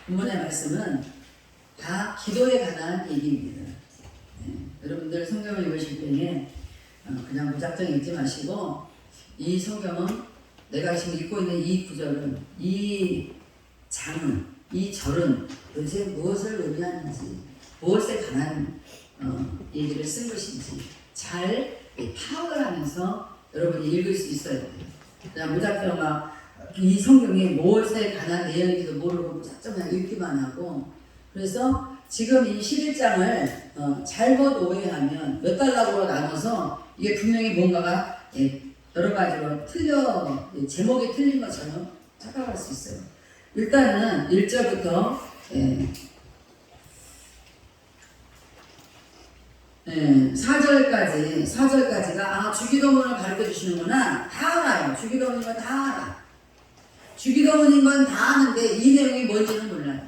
본문의 말씀은 다 기도에 관한 얘기입니다. 여러분들 성경을 읽으실 때에 그냥 무작정 읽지 마시고 이 성경은 내가 지금 읽고 있는 이 구절은 이 장은 이 절은 도대체 무엇을 의미하는지 무엇에 관한 얘기를 쓴 것인지 잘 파악을 하면서 여러분이 읽을 수 있어야 돼요. 그냥 무작정 막 이 성경이 무엇에 관한 내용인지도 모르고 무작정 그냥 읽기만 하고 그래서 지금 이 11장을 잘못 오해하면 몇 단락으로 나눠서 이게 분명히 뭔가가 여러 가지로 제목이 틀린 것처럼 착각할 수 있어요. 일단은 1절부터 4절까지가 주기도문을 가르쳐 주시는구나. 다 알아요. 주기도문인 건 다 알아. 주기도문인 건 다 아는데 이 내용이 뭔지는 몰라요.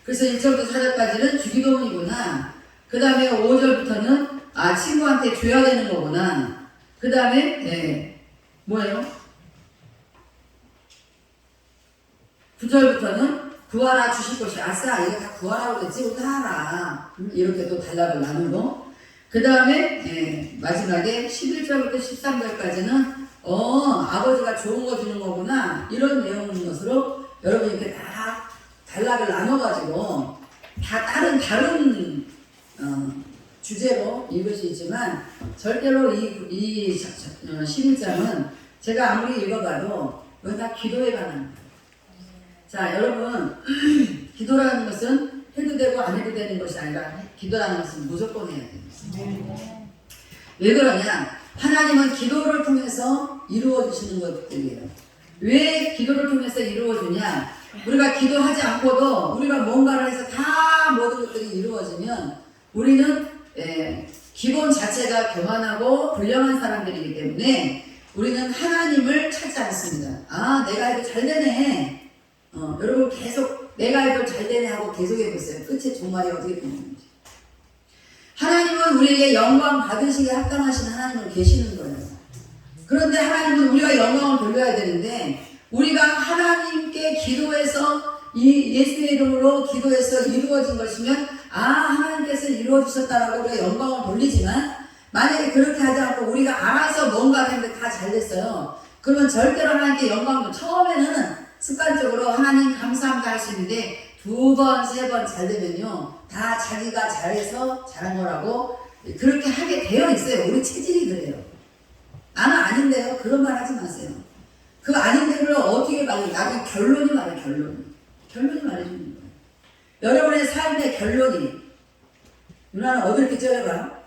그래서 1절부터 4절까지는 주기도문이구나. 그 다음에 5절부터는 친구한테 줘야 되는 거구나. 그 다음에 뭐예요? 9절부터는 구하라 주실 것이 아싸 이거 다 구하라고 그랬지 우리 다 알아. 이렇게 또 단락을 나누고 그 다음에 마지막에 11절부터 13절까지는 아버지가 좋은 거 주는 거구나 이런 내용인 것으로 여러분이 이렇게 다 단락을 나눠가지고 다 다른 주제로 읽을 수 있지만 절대로 이 11장은 제가 아무리 읽어봐도 이건 다 기도에 관한 거예요. 자 여러분 기도라는 것은 해도 되고 안 해도 되는 것이 아니라 기도라는 것은 무조건 해야 돼요. 왜 그러냐? 하나님은 기도를 통해서 이루어 주시는 것들이에요. 왜 기도를 통해서 이루어 주냐? 우리가 기도하지 않고도 우리가 뭔가를 해서 다 모든 것들이 이루어지면 우리는 기본 자체가 교만하고 불량한 사람들이기 때문에 우리는 하나님을 찾지 않습니다. 내가 해도 잘 되네. 여러분 계속 내가 해도 잘 되네 하고 계속 해보세요. 끝에 종말이 어떻게 되는지. 하나님은 우리에게 영광 받으시게 합당하신 하나님은 계시는 거예요. 그런데 하나님은 우리가 영광을 돌려야 되는데 우리가 하나님께 기도해서 이 예수의 이름으로 기도해서 이루어진 것이면 하나님께서 이루어주셨다라고 우리가 영광을 돌리지만 만약에 그렇게 하지 않고 우리가 알아서 뭔가를 했는데 다 잘 됐어요. 그러면 절대로 하나님께 영광을 처음에는 습관적으로 하나님 감사합니다 할 수 있는데 2번, 3번 잘 되면요 다 자기가 잘해서 잘한 거라고 그렇게 하게 되어 있어요. 우리 체질이 그래요. 나는 아닌데요. 그런 말 하지 마세요. 그 아닌데를 어떻게 말해요? 나중에 결론이 말해요. 결론이 말해주는 거예요. 여러분의 삶의 결론이 누나는 어디를 이렇게 ጨ려봐요?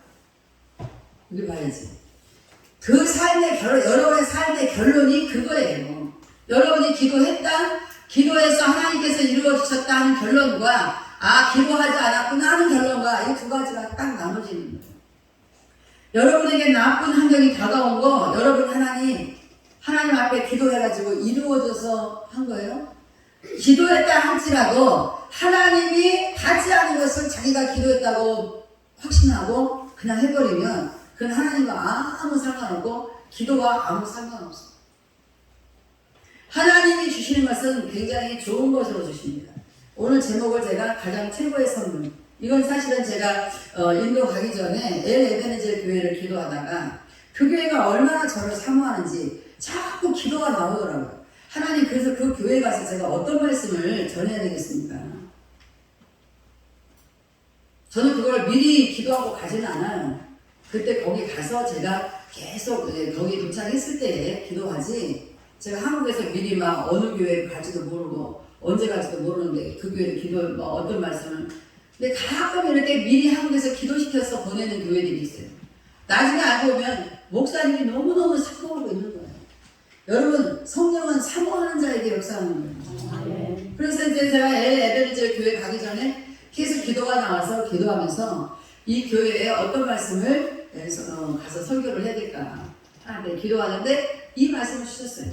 여기 봐야지. 그 삶의 결론, 여러분의 삶의 결론이 그거예요. 여러분이 기도해서 하나님께서 이루어주셨다 하는 결론과 기도하지 않았구나 하는 결론과 이 두 가지가 딱 나눠지는 거예요. 여러분에게 나쁜 환경이 다가온 거 여러분이 하나님 앞에 기도해가지고 이루어져서 한 거예요. 기도했다 할지라도 하나님이 하지 않은 것을 자기가 기도했다고 확신하고 그냥 해버리면 그건 하나님과 아무 상관없고 기도와 아무 상관없어요. 하나님이 주시는 것은 굉장히 좋은 것으로 주십니다. 오늘 제목을 제가 가장 최고의 선물. 이건 사실은 제가 인도 가기 전에 엘 에베네젤 교회를 기도하다가 그 교회가 얼마나 저를 사모하는지 자꾸 기도가 나오더라고요. 하나님 그래서 그 교회 가서 제가 어떤 말씀을 전해야 되겠습니까? 저는 그걸 미리 기도하고 가지는 않아요. 그때 거기 가서 제가 계속 거기 도착했을 때 기도하지 제가 한국에서 미리 막 어느 교회 갈지도 모르고 언제 갈지도 모르는데 그 교회 기도 어떤 말씀을 근데 가끔 이렇게 미리 한국에서 기도시켜서 보내는 교회들이 있어요. 나중에 알고 보면 목사님이 너무너무 사모하고 있는 거예요. 여러분 성령은 사모하는 자에게 역사하는 거예요. 그래서 이제 제가 에베네젤 교회 가기 전에 계속 기도가 나와서 기도하면서 이 교회에 어떤 말씀을 가서 설교를 해야 될까 기도하는데 이 말씀을 주셨어요.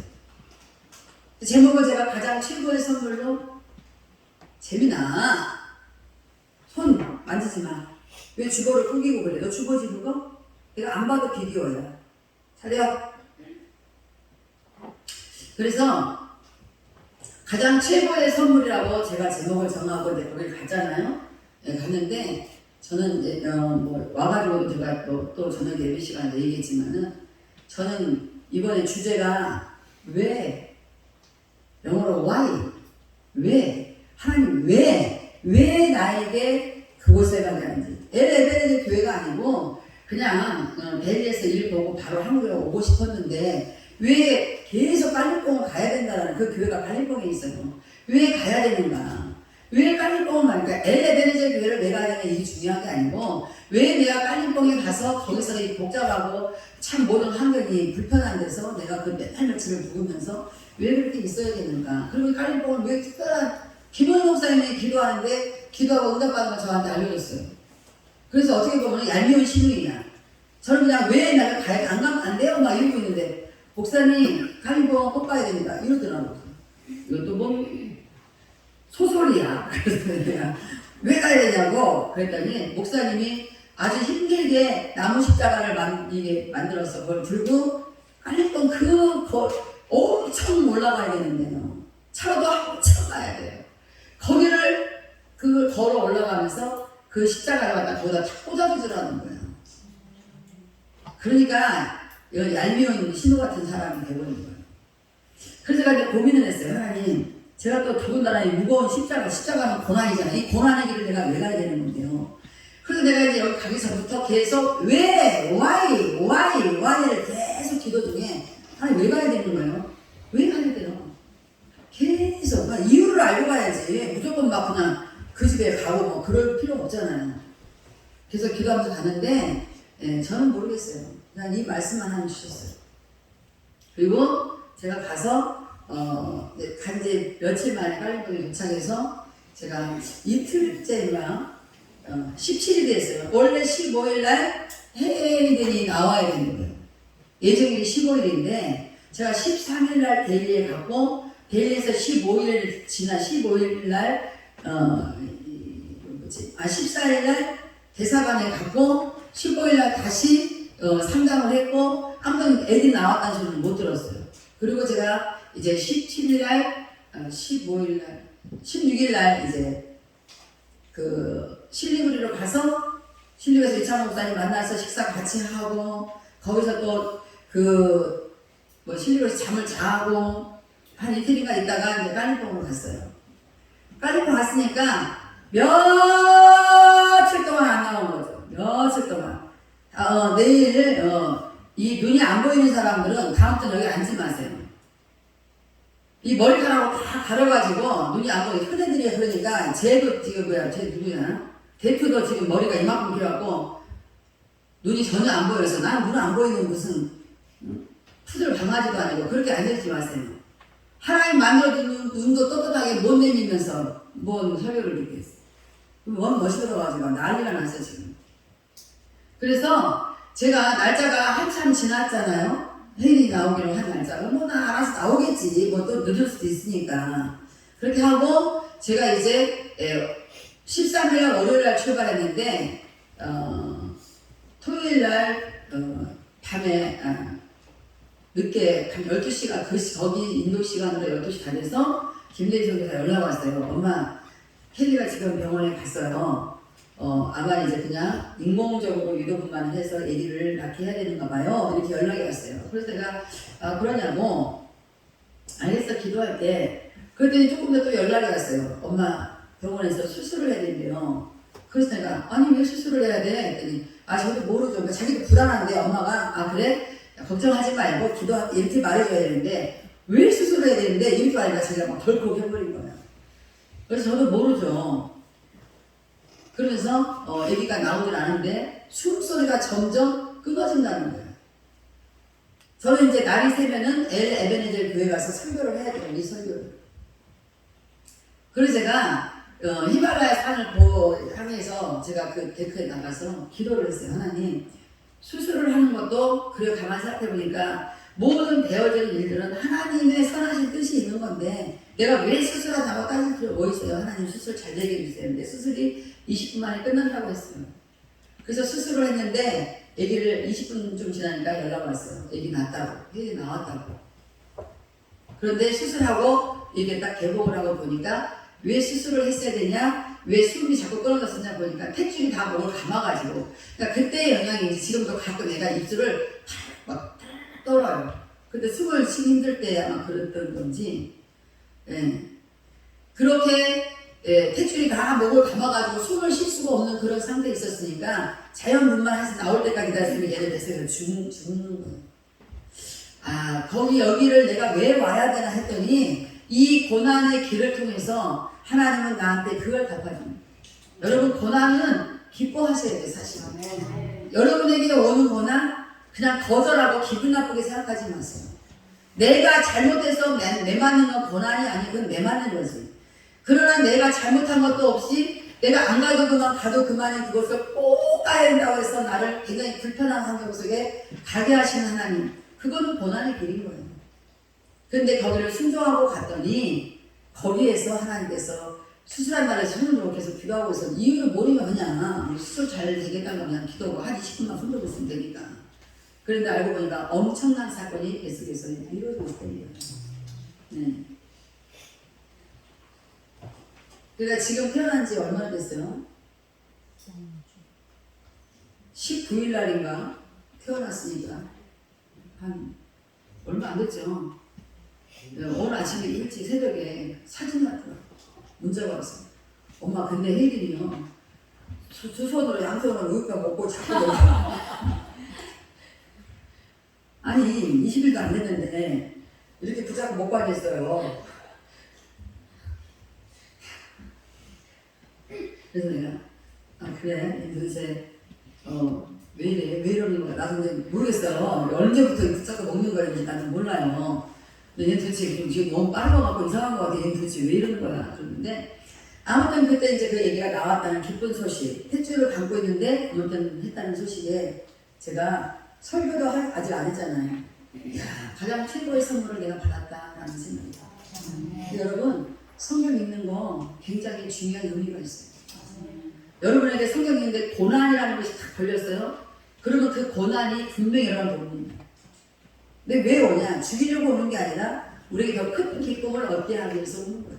제목을 제가 가장 최고의 선물로 재민아 손 만지지 마. 왜 주거를 꾸기고 그래? 너 주거지 그거? 내가 안 봐도 비디오야. 차려. 그래서 가장 최고의 선물이라고 제가 제목을 정하고 이제 거기 갔잖아요. 네, 갔는데 저는 이제 뭐 와가지고 제가 또 저녁 예배 시간에 얘기했지만은 저는 이번에 주제가 왜 영어로 why 왜 하나님 왜 나에게 그곳에 가냐는지 엘레베레 교회가 아니고 그냥 델리에서 일 보고 바로 한국에 오고 싶었는데 왜 계속 깔림봉을 가야 된다는 그 교회가 깔림봉에 있어요. 왜 가야 되는가? 왜 깔림봉을 가니까 엘레베레제 교회를 내가 가야 되는 이게 중요한 게 아니고 왜 내가 깔림봉에 가서 거기서 이 복잡하고 참 모든 환경이 불편한 데서 내가 그 맨날 며칠을 묵으면서 왜 그렇게 있어야 되는가? 그리고 깔림봉을 왜 특별한 김원 목사님이 기도하는데 기도하고 응답받는 걸 저한테 알려줬어요. 그래서 어떻게 보면 얄미운 신앙이야. 저는 그냥 왜 나를 안 가면 안 돼요? 막 이러고 있는데 목사님 깔림봉 꼭 가야 됩니다. 이러더라고요. 이것도 뭐 소설이야. 그래서 내가 왜 가야 되냐고 그랬더니 목사님이 아주 힘들게 나무 십자가를 만들어서 그걸 들고 깔림봉 엄청 올라가야 되는데요. 차로도 한참 가야 돼요. 거기를 그걸 걸어 올라가면서 그 십자가를 갖다 거기다 탁 꽂아주더라는 거예요. 그러니까 이건 얄미운 신호 같은 사람이 되버린 거예요. 그래서 제가 이제 고민을 했어요. 하나님, 제가 또 더군다나 이 무거운 십자가는 고난이잖아요. 이 고난의 길을 내가 왜 가야 되는 건데요. 그래서 내가 이제 여기 가기 전부터 계속 why를 계속 기도 중에 하나님 왜 가야 되는 거예요? 왜 가야 되나? 계속 이유를 알고 가야지 무조건 막 그냥 그 집에 가고 뭐 그럴 필요 없잖아요. 그래서 기도하면서 갔는데 저는 모르겠어요. 그냥 이 말씀만 하면 주셨어요. 그리고 제가 가서 간지 며칠 만에 깔림봉에 도착해서 제가 이틀째인가 17일이 됐어요. 원래 15일날 해외인들이 나와야 되는 거예요. 예정일이 15일인데 제가 13일날 데일리에 갔고 데일리에서 15일 지난 15일날 14일날 대사관에 갔고 15일날 다시 상담을 했고 아무튼 애들이 나왔다는 소리는 못 들었어요. 그리고 제가 이제 17일날 15일날 16일날 이제 그 실리구리로 가서 실리구리에서 이창호 목사님 만나서 식사 같이 하고 거기서 또 실리구리에서 잠을 자고 한 이틀인가 있다가 이제 깔림봉으로 갔어요. 깔림봉 갔으니까 며칠 동안 안 나온 거죠. 며칠 동안. 내일 이 눈이 안 보이는 사람들은 다음부터 여기 앉지 마세요. 이 머리카락으로 다 가려가지고 눈이 안 보이게 큰 애들이 그러니까 쟤도 지금 쟤 누구냐? 대표도 지금 머리가 이만큼 길어갖고 눈이 전혀 안 보여서 나는 눈 안 보이는 무슨 푸들 강아지도 아니고 그렇게 앉아있지 마세요. 하나님 만들어준 눈도 떳떳하게 못 내밀면서 뭔 설교를 이렇게 했어. 너무 멋있어가지고 난리가 났어 지금. 그래서 제가 날짜가 한참 지났잖아요. 회의 나오기로 한 날짜가 뭐 나 알아서 나오겠지. 뭐 또 늦을 수도 있으니까. 그렇게 하고 제가 이제 13일날 월요일날 출발했는데 토요일날 밤에 늦게 한 12시가 거기 인도 시간으로 12시 다 돼서 김대희 선교사 연락 왔어요. 엄마 켈리가 지금 병원에 갔어요. 아마 이제 그냥 인공적으로 유도분만을 해서 아기를 낳게 해야 되는가 봐요. 이렇게 연락이 왔어요. 그래서 내가 그러냐고 알겠어 기도할게. 그랬더니 조금 더 또 연락이 왔어요. 엄마 병원에서 수술을 해야 된대요. 그래서 내가 아니 왜 수술을 해야 돼? 했더니 저도 모르죠. 그러니까 자기도 불안한데 엄마가 그래? 걱정하지 말고 기도할게 이렇게 말해줘야 되는데 왜 수술을 해야 되는데 이렇게 말하니까 제가 막 덜컥 해버린 거예요. 그래서 저도 모르죠. 그러면서 아기가 나오질 않은데 숨소리가 점점 끊어진다는 거예요. 저는 이제 날이 새면은 에베네젤 교회 가서 설교를 해야 돼요. 이 설교를. 그래서 제가 히말라야 산을 향해서 제가 그 데크에 나가서 기도를 했어요. 하나님 수술을 하는 것도 그래 가만히 생각해보니까 모든 되어지는 일들은 하나님의 선하신 뜻이 있는 건데 내가 왜 수술하다고 따질 필요 뭐 있어요. 하나님 수술 잘 되게 해주세요. 근데 수술이 20분 만에 끝난다고 했어요. 그래서 수술을 했는데 아기를 20분 좀 지나니까 연락 왔어요. 아기 낳았다고. 아기 나왔다고. 그런데 수술하고 이게 딱 개봉을 하고 보니까 왜 수술을 했어야 되냐? 왜 숨이 자꾸 끊어졌었냐 보니까 탯줄이 다 목을 감아가지고. 그러니까 그때의 영향인지 지금도 가끔 내가 입술을 막 떨어요. 근데 숨을 쉬기 힘들 때 아마 그랬던 건지. 예. 그렇게 탯줄이 다 목을 감아가지고 숨을 쉴 수가 없는 그런 상태에 있었으니까 자연분만 해서 나올 때까지 기다렸으면 얘를 됐어요. 죽는 거예요. 아, 거기 여기를 내가 왜 와야 되나 했더니 이 고난의 길을 통해서 하나님은 나한테 그걸 갚아줍니다. 여러분, 고난은 기뻐하셔야 돼요, 사실. 여러분에게 오는 고난 그냥 거절하고 기분 나쁘게 생각하지 마세요. 내가 잘못해서 내 맞는 건 고난이 아니고 그건 내 맞는 거지. 그러나 내가 잘못한 것도 없이 내가 안 가도 그만 가도 그만인 그것을 꼭 가야 된다고 해서 나를 굉장히 불편한 환경 속에 가게 하시는 하나님, 그거는 고난의 길인 거예요. 근데 거기를 순종하고 갔더니 거기에서 하나님께서 수술한 날에 손으로 계속 기도하고 있어. 이유는 뭐냐면 그냥 수술 잘 되겠다는 거 그냥 기도하고 한 20분만 손 들고 있으면 되니까. 그런데 알고 보니까 엄청난 사건이 계속해서 이루어지고 있던 거예요. 네. 그러니까 지금 태어난 지 얼마나 됐어요? 19일 날인가 태어났으니까 한 얼마 안 됐죠. 오늘 아침에 일찍 새벽에 사진 왔더라고. 문자가 왔어요. 엄마, 근데 혜린이요, 두 손으로 양손으로 우유밥 먹고 자꾸 아니 20일도 안 됐는데 이렇게 붙잡고 못 가겠어요. 그래서 내가 그래 도대체 왜 이래, 왜 이러는 거야. 나도 모르겠어요. 언제부터 붙잡고 먹는 거인지 나는 몰라요. 근데 얘 도대체 지금 너무 빨라갖고 이상한 거 같아. 얘 도대체 왜 이러는 거야. 그러는데 아무튼 그때 이제 그 얘기가 나왔다는 기쁜 소식, 탯줄을 감고 있는데 아무튼 했다는 소식에 제가 설교도 아직 안 했잖아요. 이야, 가장 최고의 선물을 내가 받았다라는 생각이. 여러분, 성경 읽는 거 굉장히 중요한 의미가 있어요. 여러분에게 성경 읽는데 고난이라는 것이 딱 걸렸어요. 그러면 그 고난이 분명히 여러분 옵니다. 근데 왜 오냐? 죽이려고 오는 게 아니라 우리에게 더 큰 기쁨을 얻게 하기 위해서 오는 거예요.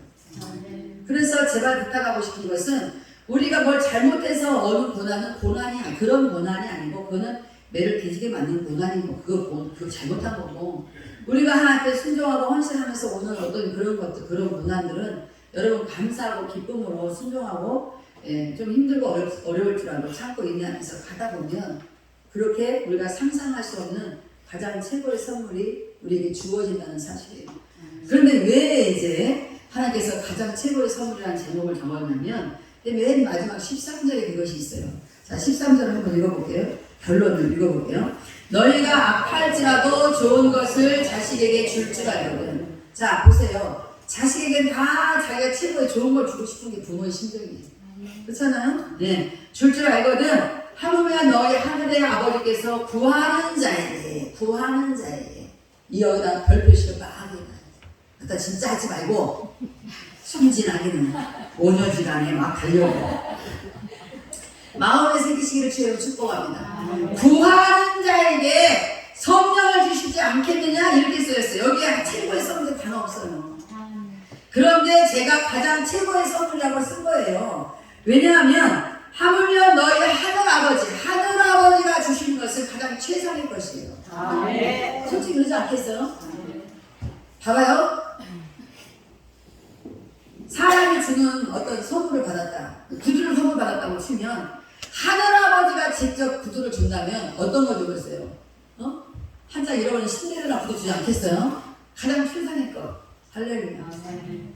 그래서 제가 부탁하고 싶은 것은 우리가 뭘 잘못해서 오는 고난은 고난이 그런 고난이 아니고 그거는 매를 뒤지게 만든 고난이고 그거 잘못한 거고, 우리가 하나님께 순종하고 헌신하면서 오는 어떤 그런 것들, 그런 고난들은 여러분 감사하고 기쁨으로 순종하고 좀 힘들고 어려울지라도 참고 인내하면서 가다 보면 그렇게 우리가 상상할 수 없는 가장 최고의 선물이 우리에게 주어진다는 사실이에요. 그런데 왜 이제 하나님께서 가장 최고의 선물이라는 제목을 정하냐면 맨 마지막 13절에 그것이 있어요. 자, 13절 한번 읽어볼게요. 결론을 읽어볼게요. 너희가 악할지라도 좋은 것을 자식에게 줄 줄 알거든. 자, 보세요. 자식에게는 다 자기가 최고의 좋은 걸 주고 싶은 게 부모의 심정이에요. 그렇잖아요? 네. 줄 줄 알거든. 하물며 너희 하늘의 아버지께서 구하는 자에게 이 여기다 별 표시를 막 하게. 그러니까 진짜 하지 말고 순진하게는 5년 지나네 막 달려오고 마음에 새기시기를 주여 축복합니다. 구하는 자에게 성령을 주시지 않겠느냐 이렇게 쓰였어요. 여기에 최고의 선물 단어 없어요. 그런데 제가 가장 최고의 선물이라고 쓴 거예요. 왜냐하면 하물며 너희 하늘아버지가 주신 것은 가장 최상의 것이에요. 솔직히 그러지 않겠어요? 봐봐요. 사람이 주는 어떤 선물을 받았다, 구두를 선물 받았다고 치면 하늘아버지가 직접 구두를 준다면 어떤 거 주겠어요? 한장 잃어버린 신데렐라 구두 주지 않겠어요? 가장 최상의 것. 할렐루야.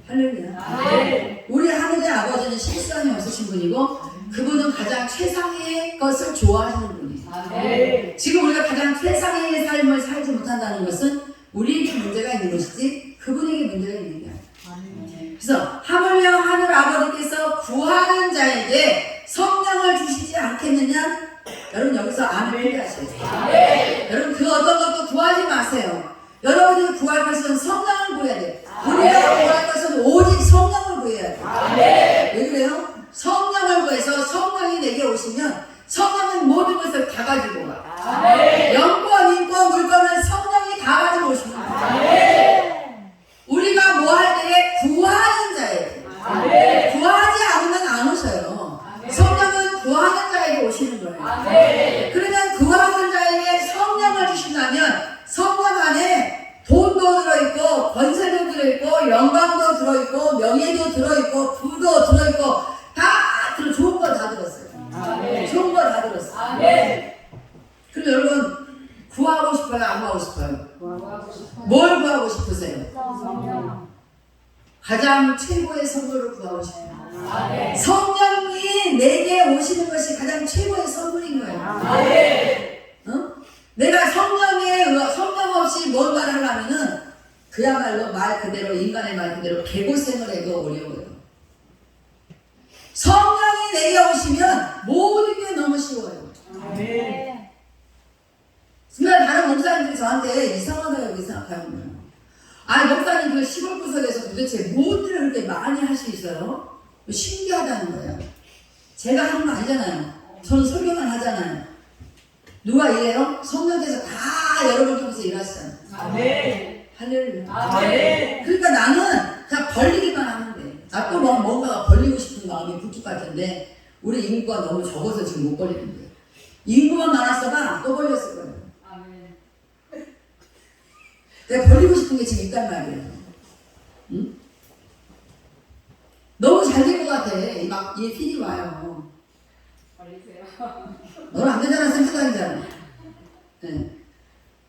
할렐루야. 우리 하늘의 아버지는 실수함이 없으신 분이고 그분은 가장 최상의 것을 좋아하시는 분이에요. 지금 우리가 가장 최상의 삶을 살지 못한다는 것은 우리에게 문제가 있는 것이지 그분에게 문제가 있는 게 아니에요. 그래서 하물며 하늘 아버지께서 구하는 자에게 성령을 주시지 않겠느냐? 여러분 여기서 아멘 필요하시겠어요? 여러분 그 어떤 것도 구하지 마세요. 여러분이 구할 것은 성령을 구해야 돼요. 우리가 구할 것은 오직 성령을 구해야 돼요. 왜 그래요? 성령을 구해서 성령이 내게 오시면 성령은 모든 것을 다 가지고 가. 영권, 인권, 물권을 성령이 다 가지고 오십니다. 권세도 들어있고 영광도 들어있고 명예도 들어있고 부도 들어있고 좋은 거 다 들었어요. 아멘. 좋은 거 다 들었어요. 아멘. 그럼 여러분 구하고 싶어요? 안 구하고 싶어요? 구하고 싶어요. 뭘 구하고 싶으세요? 성령. 가장 최고의 선물을 구하고 싶어요. 아멘. 성령이 내게 오시는 것이 가장 최고의 선물인 거예요. 아멘. 어? 내가 성령 없이 뭔가를 하려면은 그야말로 말 그대로 인간의 말 그대로 개고생을 해도 어려워요. 성령이 내게 오시면 모든 게 너무 쉬워요. 아멘. 그러니까 다른 목사님들이 저한테 이상하다고 이렇게 생각하는 거예요. 아니 목사님 그 시골 구석에서 도대체 무엇들을 그렇게 많이 할 수 있어요? 신기하다는 거예요. 제가 하는 거 아니잖아요. 저는 설교만 하잖아요. 누가 이래요? 성령께서 다 여러분 통해서 일하시잖아요. 아멘. 할렐루야. 아멘. 그러니까 나는 그냥 벌리기만 하면 돼. 나 또 뭔가가 벌리고 싶은 마음이 굴뚝 같은데 우리 인구가 너무 적어서 지금 못 벌리는 거예요. 인구만 많았어봐 또 벌렸을 거예요. 아멘. 내가 벌리고 싶은 게 지금 있단 말이에요. 응? 너무 잘 될 것 같아. 얘 필이 와요. 버리세요. 너는 안 되잖아 생각하잖아. 네.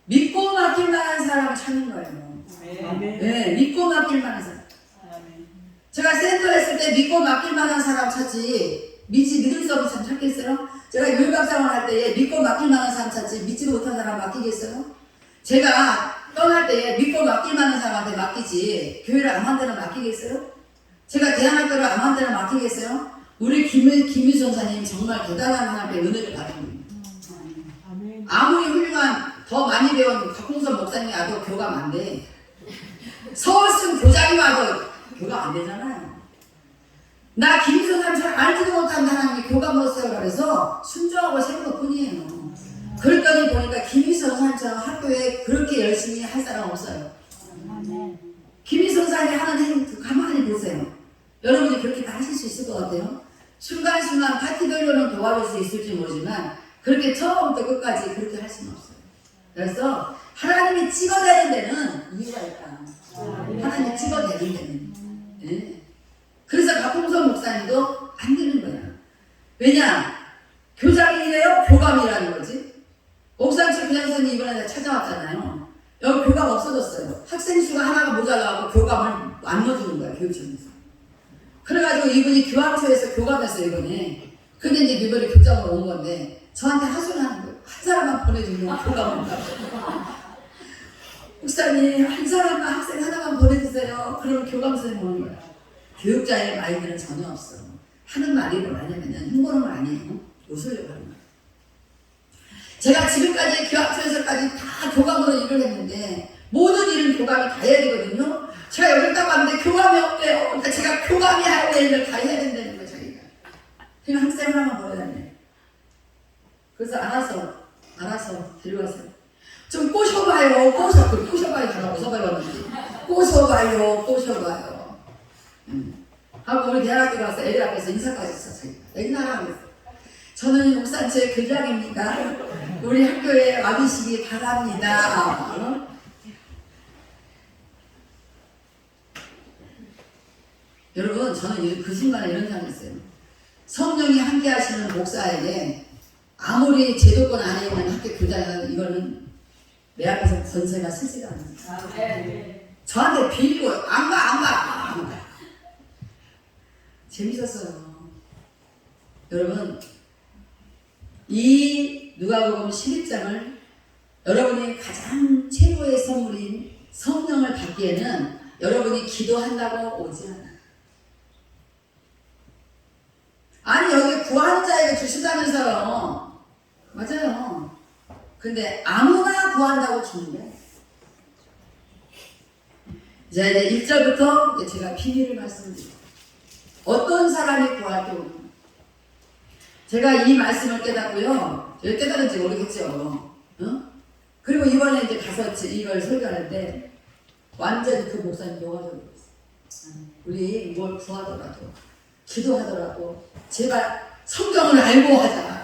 믿고 맡길 만한 사람을 찾는 거예요. 아멘. 네, 믿고 맡길 만한 사람. 아멘. 제가 센터 했을 때 믿고 맡길 만한 사람 찾지 믿을 수 없는 사람 찾겠어요? 제가 유일박사원 할 때에 믿고 맡길 만한 사람 찾지 믿지도 못한 사람 맡기겠어요? 제가 떠날 때에 믿고 맡길 만한 사람한테 맡기지 교회를 아무 데나 맡기겠어요? 제가 대안학교를 아무 데나 맡기겠어요? 우리 김희 전사님 정말 대단한 하나님의 은혜를 받은 분이에요. 아멘. 아무리 훌륭한 더 많이 배운 박홍선 목사님이 와도 교감 안 돼. 서울승 교장이 와도 교감 안 되잖아요. 나 김희선 사람처럼 알지도 못한 사람이 교감 못 세우라 그래서 순종하고 세운 것 뿐이에요. 그랬더니 보니까 김희선 사람처럼 학교에 그렇게 열심히 할 사람 없어요. 김희선 사람이 하는 행위 가만히 보세요. 여러분이 그렇게 다 하실 수 있을 것 같아요. 순간순간 파티별로는 도와줄 수 있을지 모르지만 그렇게 처음부터 끝까지 그렇게 할 수는 없어요. 그래서 하나님이 찍어내는 데는 이유가 있다. 하나님이 찍어내는 데는. 네. 그래서 박홍선 목사님도 안 되는 거야. 왜냐? 교장이래요? 교감이라는 거지. 옥상철 교장선생님 이번에 찾아왔잖아요. 여기 교감 없어졌어요. 학생 수가 하나가 모자라고 교감을 안 넣어주는 거야, 교육청에서. 그래가지고 이분이 교황처에서 교감했어요, 이번에. 근데 이제 이번에 교장으로 온 건데, 저한테 하소연하는 거예요. 한 사람만 보내주면 교감을 온다고. 목사님, 한 사람만 학생 하나만 보내주세요. 그러면 교감 선생님 오는 거야. 교육자의 마인드는 전혀 없어. 하는 말이 뭐냐면은 흉보는 말 아니에요. 웃으려고 하는 거예요. 제가 지금까지 교학처에서까지 다 교감으로 일을 했는데 모든 일은 교감이 다 해야 되거든요. 제가 여기 딱 왔는데 교감이 없대요. 그러니까 제가 교감이 할 일을 다 해야 된다는 거예요. 자기가. 그냥 학생 하나만 보내달래요. 그래서 알아서 데려왔어요. 좀 꼬셔봐요. 꼬셔봐요. 저는 어서 배웠는지. 꼬셔봐요. 하고 우리 대학교 가서 애들 앞에서 인사까지 했어. 자기가. 인사하라고 했어. 저는 목산체 교장입니다. 우리 학교에 와주시기 바랍니다. 어? 여러분, 저는 그 순간에 이런 생각이 있어요. 성령이 함께 하시는 목사에게 아무리 제도권 안에 있는 학교 교장은 이거는 내 앞에서 권세가 쓰지가 않아요. 저한테 빌고 안 가. 재밌었어요. 여러분, 이 누가복음 11장을 여러분이 가장 최고의 선물인 성령을 받기에는 여러분이 기도한다고 오지 않아요. 아니 여기 구하는 자에게 주신다면서요. 맞아요. 근데 아무나 구한다고 주는데 이제 1절부터 제가 비밀을 말씀드릴게요. 어떤 사람이 구할 때 오는 제가 이 말씀을 깨닫고요. 왜 깨달은지 모르겠죠. 어? 그리고 이번에 이제 가서 이걸 설교하는데 완전히 그 목사님 녹아져버렸어요. 우리 뭘 구하더라도 기도하더라도 제발 성경을 알고 하자.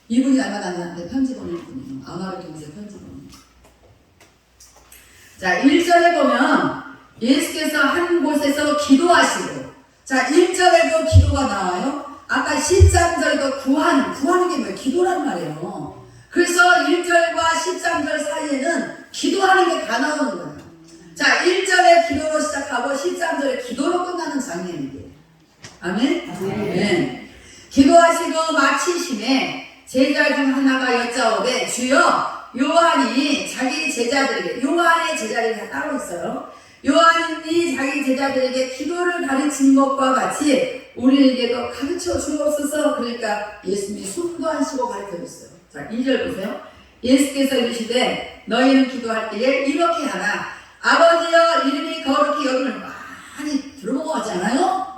이분이 얼마 나한테 편지 보낼 분이에요. 아마를 통해서 편지 보내요. 자, 1절에 보면 예수께서 한 곳에서 기도하시고, 자, 1절에도 기도가 나와요. 아까 13절에도 구하는 게 뭐예요? 기도란 말이에요. 그래서 1절과 13절 사이에는 기도하는 게 다 나오는 거예요. 자, 1절에 기도로 시작하고 13절에 기도로 끝나는 장면이에요. 아멘? 네. 기도하시고 마치심에 제자 중 하나가 여짜오되 주여, 요한이 자기 제자들에게, 요한의 제자들이 따로 있어요. 요한이 자기 제자들에게 기도를 가르친 것과 같이 우리에게도 가르쳐 주옵소서. 그러니까 예수님이 숨도 안 쉬고 가르쳐 줬어요. 자, 2절 보세요. 예수께서 이르시되 너희는 기도할 때에 이렇게 하라. 아버지여, 이름이 거룩히 여김을 많이 들어보았잖아요.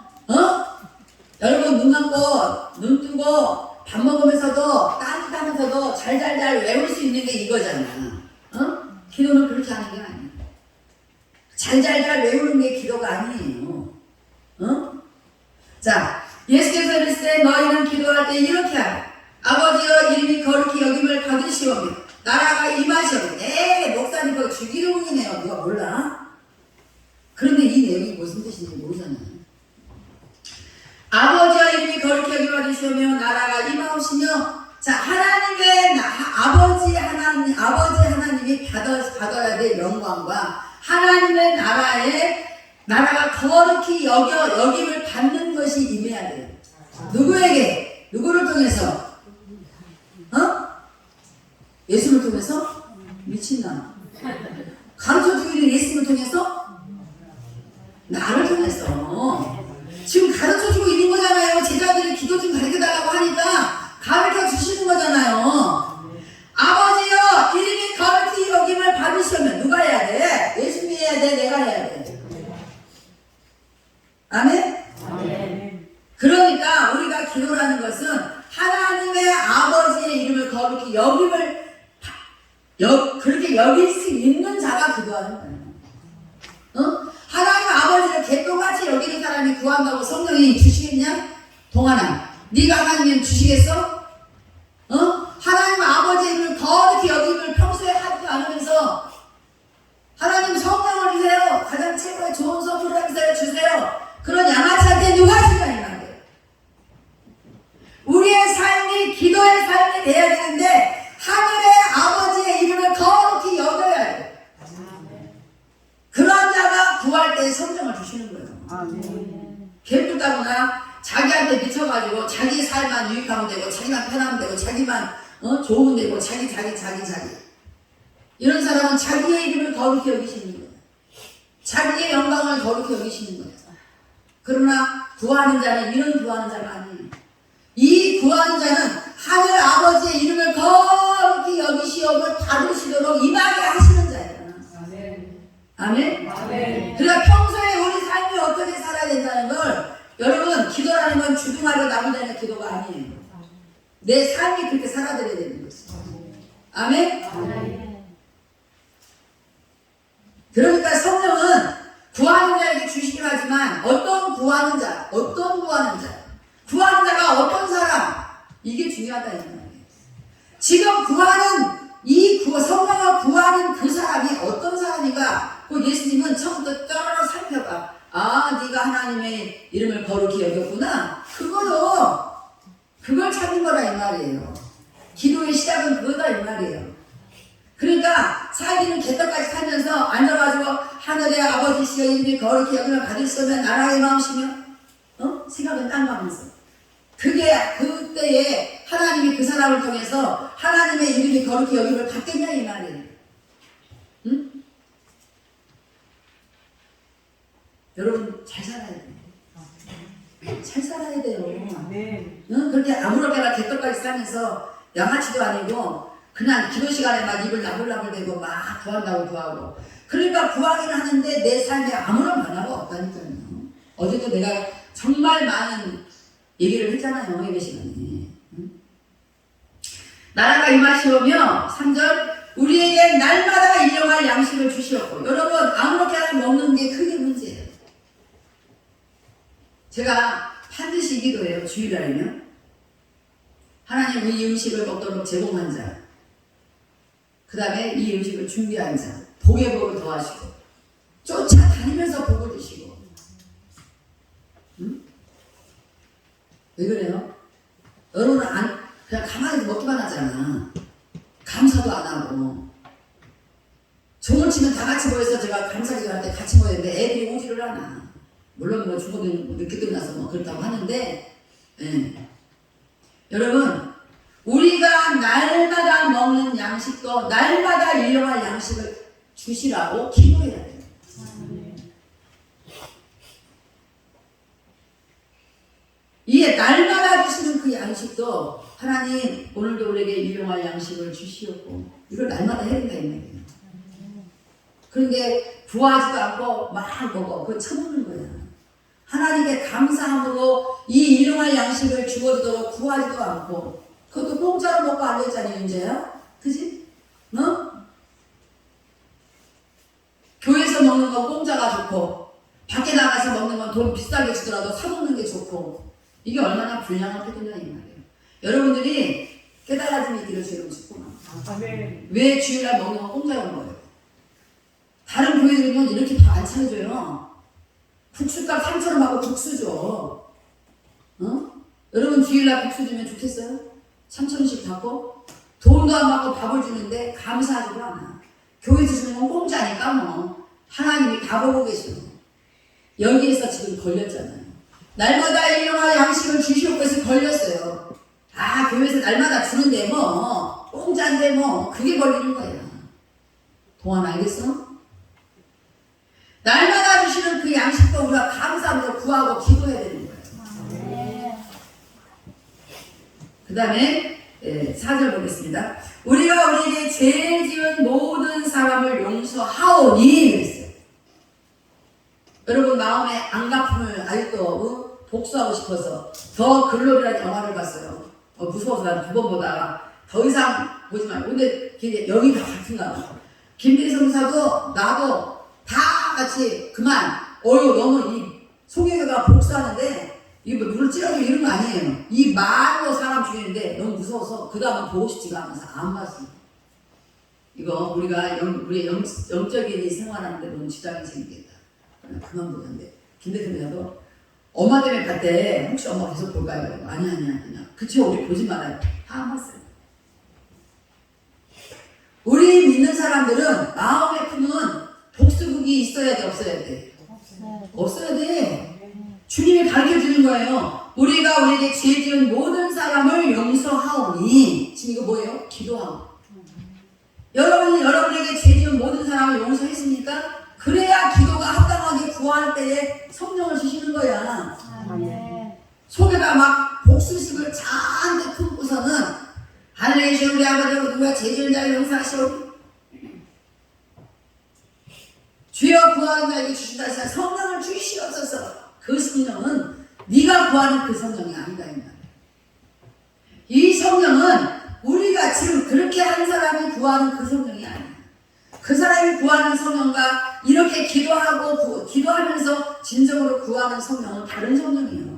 여러분 눈 감고 눈 뜨고 밥 먹으면서도 따뜻하면서도 잘잘잘 외울 수 있는 게 이거잖아. 기도는 그렇게 하는 게 아니에요. 잘잘잘 외우는 게 기도가 아니에요. 자, 예수께서 이르시되 너희는 기도할 때 이렇게 하라. 아버지여, 이름이 거룩히 여김을 받으시오며 나라가 임하시오며. 목사님 그거 주기도문이네요. 누가 몰라? 그런데 이 내용이 무슨 뜻인지 모르잖아요. 아버지여, 이름이 거룩히 여김을 받으시오며 나라가 임하시며. 자, 하나님의 아버지 하나님이 받아야 될 영광과 하나님의 나라가 거룩히 여김을 받는 것이 임해야 돼요. 누구에게? 누구를 통해서? 예수를 통해서? 미친나. 가르쳐주기를 예수를 통해서? 나를 통해서. 지금 가르쳐주고 있는 거잖아요. 제자들이 기도 좀 가르쳐달라고 하니까 가르쳐 주시는 거잖아요. 아버지여, 이름이 거룩히 여김을 받으시면 누가 해야 돼? 예수님이 해야 돼? 내가 해야 돼? 아멘? 아멘. 그러니까 우리가 기도라는 것은 하나님의 아버지의 이름을 거룩히 여김을 그렇게 여길 수 있는 자가 기도하는 거예요. 하나님 아버지를 개똥같이 여기는 사람이 구한다고 성령이 주시겠냐? 동하나, 네가 하나님이 주시겠어? 하나님 아버지의 이름을 거룩히 여김을 평소에 하지 않으면서 하나님 성령을 주세요. 가장 최고의 좋은 선물을 주세요. 그런 양아치한테 누가 주냐 이 말이에요. 우리의 삶이 기도의 삶이 돼야 되는데 하늘의 아버지의 이름을 거룩히 여겨야 돼요. 그런 자가 구할 때 성령을 주시는 거예요. 개뿔다거나 자기한테 미쳐가지고 자기 삶만 유익하면 되고 자기만 편하면 되고 자기만 좋으면 되고 자기 이런 사람은 자기의 이름을 거룩히 여기시는 거예요. 자기의 영광을 거룩히 여기시는 거예요. 그러나 구하는 자는 이런 구하는 자가 아니에요. 이 구하는 자는 하늘 아버지의 이름을 거룩히 여기시오며 받으시도록 임하게 하시는 자예요. 아멘? 아멘. 그러니까 평소에 우리 삶이 어떻게 살아야 된다는 걸 여러분, 기도라는 건 주둥아리로 나무다니는 기도가 아니에요. 내 삶이 그렇게 살아드려야 되는 거죠. 아멘? 아멘. 그러니까 성령은 구하는 자에게 주시긴 하지만 어떤 구하는 자가 어떤 사람, 이게 중요하다 이 말이에요. 지금 구하는 성령을 구하는 그 사람이 어떤 사람인가? 그 예수님은 처음부터 따로 살펴봐. 아, 네가 하나님의 이름을 거룩히 여겼구나. 그걸 찾는 거라 이 말이에요. 기도의 시작은 그거다 이 말이에요. 그러니까 자기는 개떡같이 살면서 앉아가지고 하늘의 아버지시여 이름이 거룩히 여김을 받으시면 나라의 마음이시며 생각은 딴 마음이죠. 그게 그때에 하나님이 그 사람을 통해서 하나님의 이름이 거룩히 여김을 받겠냐 이 말이에요. 응? 여러분 잘 살아야 돼요. 잘 살아야 돼요. 네. 응? 그렇게 아무렇게나 개떡같이 살면서 양아치도 아니고 그냥 기도 시간에 막 입을 나불나불대고 막 구하고 그러니까 구하기는 하는데 내 삶에 아무런 변화가 없다니까요. 어제도 내가 정말 많은 얘기를 했잖아요. 예배 시간에. 응? 나라가 임하시오며 3절 우리에게 날마다 일용할 양식을 주시옵고. 여러분 아무렇게나 먹는 게 크게 문제예요. 제가 반드시 기도해요. 주일날이면 하나님 이 음식을 먹도록 제공한 자, 그 다음에 이 음식을 준비한 자, 복에 복을 더하시고 쫓아다니면서 복을 주시고. 응? 왜 그래요? 여러분은 그냥 가만히 먹기만 하잖아. 감사도 안 하고. 종을 치면 다 같이 모여서 제가 감사기도 할 때 같이 모였는데 애들이 오지를 않아. 물론 뭐 죽어도 늦게 끝나서 뭐 그렇다고 하는데, 예. 여러분, 우리가 날마다 먹는 양식도 날마다 일용할 양식을 주시라고 기도해야 돼요. 이에 날마다 주시는 그 양식도 하나님 오늘도 우리에게 일용할 양식을 주시었고 이걸 날마다 해야 된다 이 말이에요. 그런데 구하지도 않고 막 먹어. 그건 처먹는 거야. 하나님께 감사함으로 이 일용할 양식을 주어지도록 구하지도 않고 그것도 공짜로 먹고 앉아있잖아요. 이제요. 그지? 어? 교회에서 먹는 건 공짜가 좋고 밖에 나가서 먹는 건 돈 비싸게 주더라도 사먹는 게 좋고 이게 얼마나 불량한 태도냐 이 말이에요. 여러분들이 깨달아짐이 있기를 주님 싶구나. 왜 주일날 먹는 건 공짜로 먹어요? 다른 교회들은 이렇게 다 안 차려줘요. 국수값 3,000원 받고 국수 줘. 어? 여러분 주일날 국수 주면 좋겠어요? 3,000원씩 받고 돈도 안 받고 밥을 주는데 감사하지도 않아. 교회에서 주는 건 공짜니까 뭐 하나님이 다 보고 계셔. 여기에서 지금 걸렸잖아요. 날마다 일용할 양식을 주시옵고 해서 걸렸어요. 아 교회에서 날마다 주는데 뭐 공짜인데 뭐 그게 걸리는 거야. 동안 알겠어? 날마다 주시는 그 양식도 우리가 감사하면서 구하고 기도해야 되는 거예요. 그 다음에 4절 보겠습니다. 우리가 우리에게 죄 지은 모든 사람을 용서하오니 그랬어요. 여러분 마음의 안갚음을 아직도 복수하고 싶어서 더 글로리라는 영화를 봤어요. 무서워서 난 2번 보다가 더 이상 보지 말고. 근데 여기가 같은가 봐. 김대성 성사도 나도 다 같이 그만. 너무 이 송혜교가 복수하는데 이거 누굴 찌르고 이런 거 아니에요. 이 말로 사람 죽이는데 너무 무서워서 그 다음은 보고 싶지가 않아서 안 봤어요. 이거 우리가 우리의 영적인 생활하는데 너무 지장이 생기겠다. 그만 보는데 김대성 여사도 엄마 때문에 봤대. 혹시 엄마 계속 볼까요? 아니야. 그쵸 우리 보지 말아요. 다 안 봤어요. 우리 믿는 사람들은 마음에 품은 복수극이 있어야 돼 없어야 돼? 없어야 돼. 주님이 가르쳐주는 거예요. 우리가 우리에게 죄 지은 모든 사람을 용서하오니 지금 이거 뭐예요? 기도하고. 여러분이 여러분에게 죄 지은 모든 사람을 용서했습니까? 그래야 기도가 합당하게 구할 때에 성령을 주시는 거야. 속에다 막 복수심을 잔뜩 품고서는 하늘에 계신 우리 아버지 누가 죄 지은 자를 용서하시오. 주여 구하는 자에게 주신다 하시나 성령을 주시옵소서. 그 성령은 네가 구하는 그 성령이 아니다 이 말이야. 이 성령은 우리가 지금 그렇게 한 사람이 구하는 그 성령이 아니야. 그 사람이 구하는 성령과 이렇게 기도하면서 진정으로 구하는 성령은 다른 성령이에요.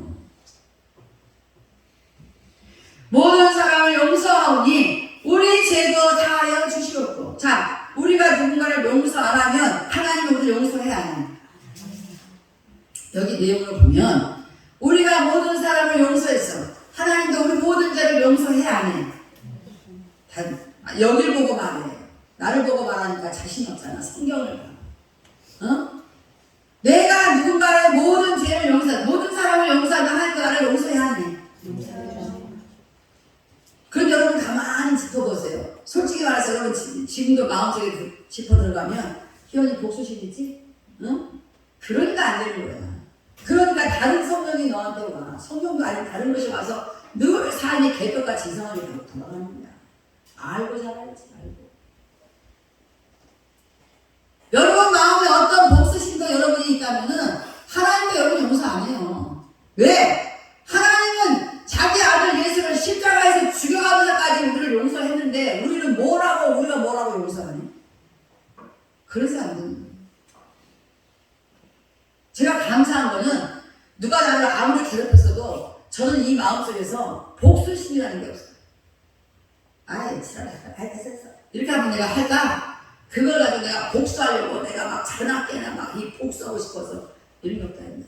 모든 사람을 용서하오니 우리 죄도 다하여 주시옵고. 자, 우리가 누군가를 용서 안 하면 하나님은 우리를 용서해야 해요. 여기 내용을 보면 우리가 모든 사람을 용서했어. 하나님도 우리 모든 죄를 용서해야 안 해. 여길 보고 말해. 나를 보고 말하니까 자신 없잖아. 성경을 봐. 어? 내가 누군가의 모든 죄를 모든 사람을 용서하면 하나님도 나를 용서해야 하네. 그런데 여러분 가만히 짚어보세요. 솔직히 말해서 여러분 지금도 마음속에 짚어 들어가면 희연이 복수심이지? 응? 그러니까 안 되는 거야. 그러니까 다른 성령이 너한테 와. 성령도 아닌 다른 것이 와서 늘 삶이 개떡같이 이상하게 돌아가는 거야. 알고 살아야지. 알고. 여러분 마음에 어떤 복수심도 여러분이 있다면은 하나님도 여러분 용서 안 해요. 왜? 하나님은 자기 아들 예수를 십자가에서 죽여가면서까지 우리를 용서했는데 우리가 뭐라고 용서하니? 그래서 안 되는 거예요. 제가 감사한 거는 누가 나를 아무리 괴롭혔어도 저는 이 마음속에서 복수심이라는 게 없어요. 아이 지랄했어. 이렇게 하면 내가 할까? 그걸 가지고 내가 복수하려고 내가 막 자나깨나 막 이 복수하고 싶어서 이런 게 없다 했나.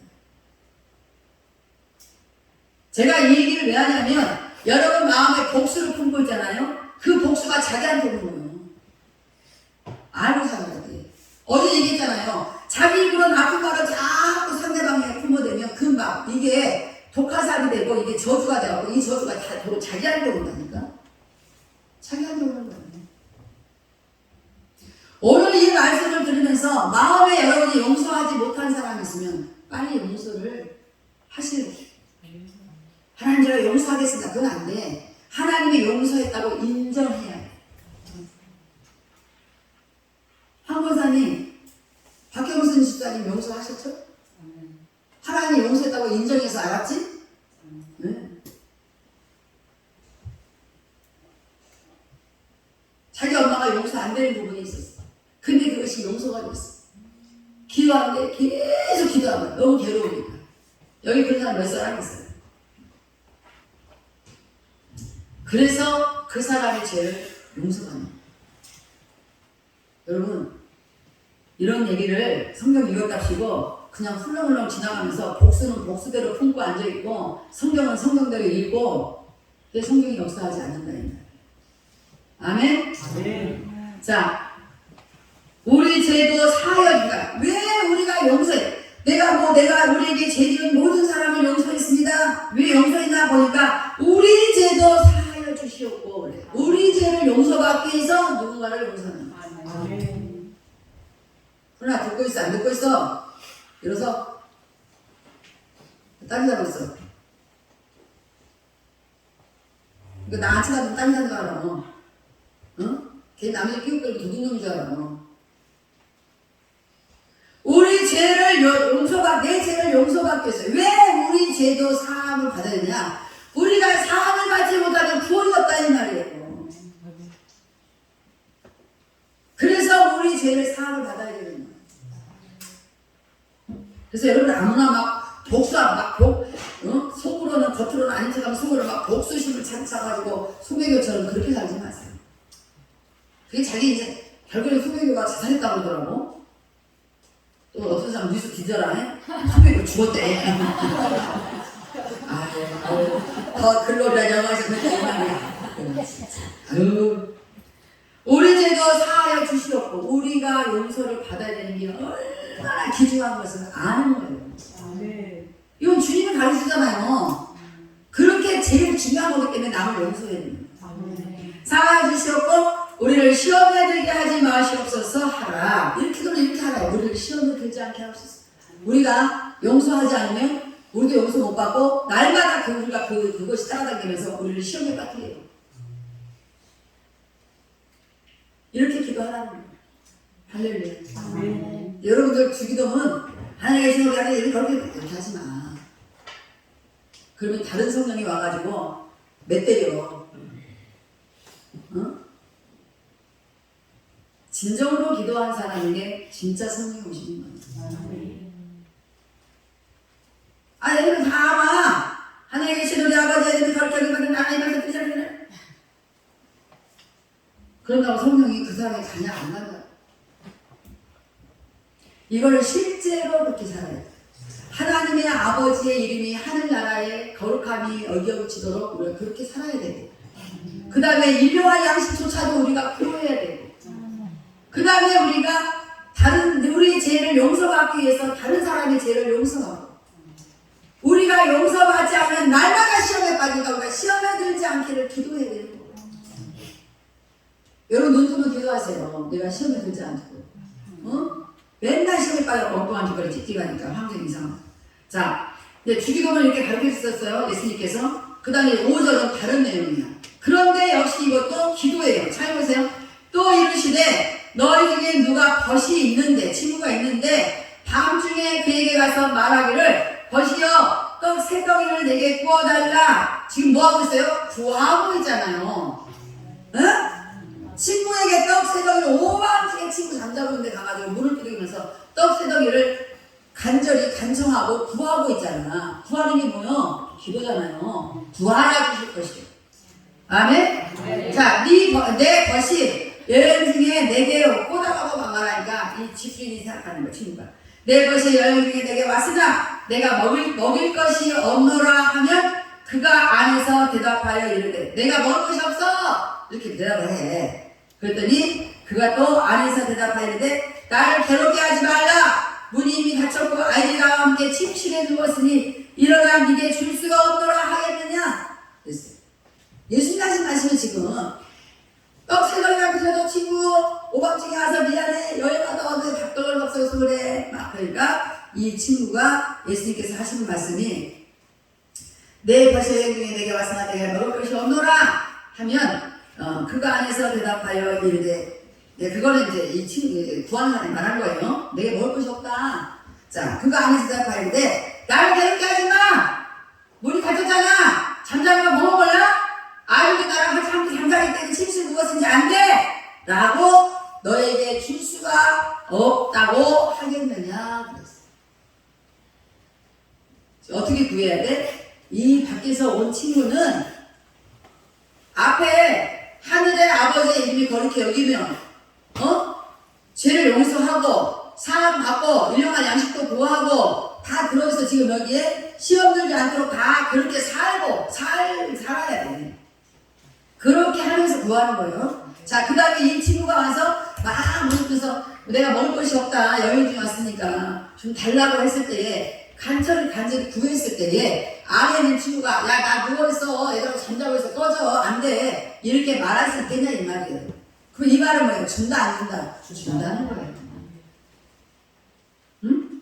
제가 이 얘기를 왜 하냐면 여러분 마음에 복수를 품고 있잖아요. 그 복수가 자기한테 오는 거예요. 알고 살아야 돼. 어제 얘기했잖아요. 자기 입으로 나쁜 말을 자꾸 상대방에게 품어대면 그 막 이게 독화살이 되고 이게 저주가 되고 이 저주가 다 도로 자기한테 온다니까. 자기한테 오는 거예요. 오늘 이 말씀을 들으면서 마음에 여러분이 용서하지 못한 사람이 있으면 빨리 용서를 하시는 거예요. 하나님 제가 용서하겠습니다. 그건 안 돼. 하나님이 용서했다고 인정해야 돼. 황 권사님, 박경순 집사님 용서하셨죠? 하나님이 용서했다고 인정해서 알았지? 네. 자기 엄마가 용서 안 되는 부분이 있었어. 근데 그것이 용서가 됐어. 기도하는데 계속 기도하는 거야. 너무 괴로우니까. 여기 그런 사람 몇 사람 있어요. 그래서 그 사람의 죄를 용서하는 거예요. 여러분 이런 얘기를 성경 읽었답시고 그냥 훌렁훌렁 지나가면서 복수는 복수대로 품고 앉아있고 성경은 성경대로 읽고 그게 성경이 역사하지 않는다. 아멘? 아멘. 자, 우리 죄도 사하여주다. 왜 우리가 용서해? 내가 우리에게 죄 지은 모든 사람을 용서했습니다. 왜 용서했나 보니까 우리 죄도 사하여 주시옵고 그래. 우리 죄를 용서받기 위해서 누군가를 용서하는 거야. 아멘. 그러나 듣고 있어 안 듣고 있어? 이래서 딴 데 하고 있어. 그러니까 나 아치 같으면 딴 데 하는 줄 알아. 응? 걔 남의 집 끼우고 도둑놈인 줄 알아. 우리 죄를 내 죄를 용서받기 위해서 왜 우리 죄도 사함을 받아야 되냐? 우리가 사함을 받지 못하면 구원이 없다는 말이에요. 그래서 우리 죄를 사함을 받아야 되는 거예요. 그래서 여러분 아무나 막 속으로는 겉으로는 아닌 척하면 속으로 막 복수심을 차가지고 소매교처럼 그렇게 살지 마세요. 그게 자기 이제 결국에 소매교가 자살했다고 그러더라고. 또 어떤 사람 뉴스 기자라 해? 소매교 죽었대. 더 글로리아 영화에서 그랬다 이 말이야. 아유. 우리 죄도 사하여 주시옵고 우리가 용서를 받아야 되는 게 얼마나 귀중한 것을 아는 거예요. 아멘. 이건 주님이 가르치잖아요. 그렇게 제일 중요한 거기 때문에 남을 용서해야 됩니다. 사하여 주시옵고 우리를 시험에 들게 하지 마시옵소서 하라. 이렇게 하라. 우리를 시험에 들지 않게 하옵소서. 우리가 용서하지 않으면 우리도 용서 못 받고 날마다 우리가 그것이 따라다니면서 우리를 시험에 빠뜨려요. 이렇게 기도하라는 거예요. 할렐루야. 아멘. 여러분들 주기도문 하나님 계신 우리 안에 그렇게 하지 마. 그러면 다른 성령이 와가지고 맷때려. 어? 진정으로 기도한 사람에게 진짜 성령이 오시는 거예요. 아, 여러분 다 알아. 하나님 계신 우리 아버지 하나님 거룩하게 받은 하나님 말씀 그런다고 성령이 그 사람의 자녀 안 간다. 이걸 실제로 그렇게 살아야 돼. 하나님의 아버지의 이름이 하늘나라에 거룩함이 어기어지도록 우리가 그렇게 살아야 되고 그 다음에 일용할 양식조차도 우리가 표해야 되고 그 다음에 우리가 우리의 죄를 용서받기 위해서 다른 사람의 죄를 용서하고 우리가 용서받지 않으면 날마다 시험에 빠지니까 우리가 시험에 들지 않기를 기도해야 되는 거예요. 여러분 눈 뜨면 기도하세요. 내가 시험에 들지 않고 맨날 시험에 빠져 엉뚱한 짓거리 찍찍하니까 환경 이상하고. 자, 이제 주기도문을 이렇게 가르쳐 주셨어요. 예수님께서. 그 다음에 5절은 다른 내용이야. 그런데 역시 이것도 기도예요. 잘 보세요. 또 이르시되 너희 중에 누가 벗이 있는데 친구가 있는데 밤중에 그에게 가서 말하기를 벗이여 떡 세 덩이를 내게 구워달라. 지금 뭐하고 있어요? 구하고 있잖아요. 응? 친구에게 떡 세 덩이를 오만중에 친구 잠자고 있는데 가가지고 물을 뿌리면서 떡 세 덩이를 간절히 간청하고 구하고 있잖아. 구하는 게 뭐요? 기도잖아요. 구하라 주실 것이요. 아멘? 네. 자, 내 벗이 여행 중에 내게 꼬다가고 말하니까 이 집주인이 생각하는 거 친구가 내 것이 여행 중에 내게 왔으나 내가 먹일 것이 없노라 하면 그가 안에서 대답하여 이르되 내가 먹을 것이 없어 이렇게 대답을 해. 그랬더니 그가 또 안에서 대답하여 이르되 나를 괴롭게 하지 말라 문이 이미 닫혔고 아이들과 함께 침실에 누웠으니 일어나 네게 줄 수가 없노라 하겠느냐 그랬어요. 예수님 하신 말씀은 지금 떡 세덩이가 그래도 친구 오밤중에 와서 미안해 여행 가다 와서 밥떡을 없어서 그래 막 그러니까 이 친구가 예수님께서 하시는 말씀이 내 것이 여행 중에 내게 왔으나 내가 먹을 것이 없노라 하면 그가 안에서 대답하여 이르되 그거는 이제 이 친구 구하는 사람이 말한 거예요. 내게 먹을 것이 없다. 자 그가 안에서 대답하여 이르되 나를 괴롭게 하지 마. 문이 닫혔잖아. 잠자는 거 뭐 먹을라? 아이들 나랑 같이 함께 잠자기 때문에 침실에 누웠으니 안 돼! 라고 너에게 줄 수가 없다고 하겠느냐 그랬어. 어떻게 구해야 돼? 이 밖에서 온 친구는 앞에 하늘의 아버지의 이름이 거룩히 여기면 죄를 용서하고 사람 받고 일용할 양식도 구하고 다 들어있어. 지금 여기에 시험 들지 않도록 다 그렇게 살아야 돼. 그렇게 하면서 구하는 거예요. 자, 그 다음에 이 친구가 와서 막 무릎에서 내가 먹을 것이 없다. 여행 중에 왔으니까 좀 달라고 했을 때에 간절히 구했을 때에 안에 있는 친구가 야, 나 누워있어. 애들하고 잠자고 있어. 꺼져. 안 돼. 이렇게 말할 수 있겠냐 이 말이에요. 그럼 이 말은 뭐예요? 준다 안 준다? 준다는 거예요. 응?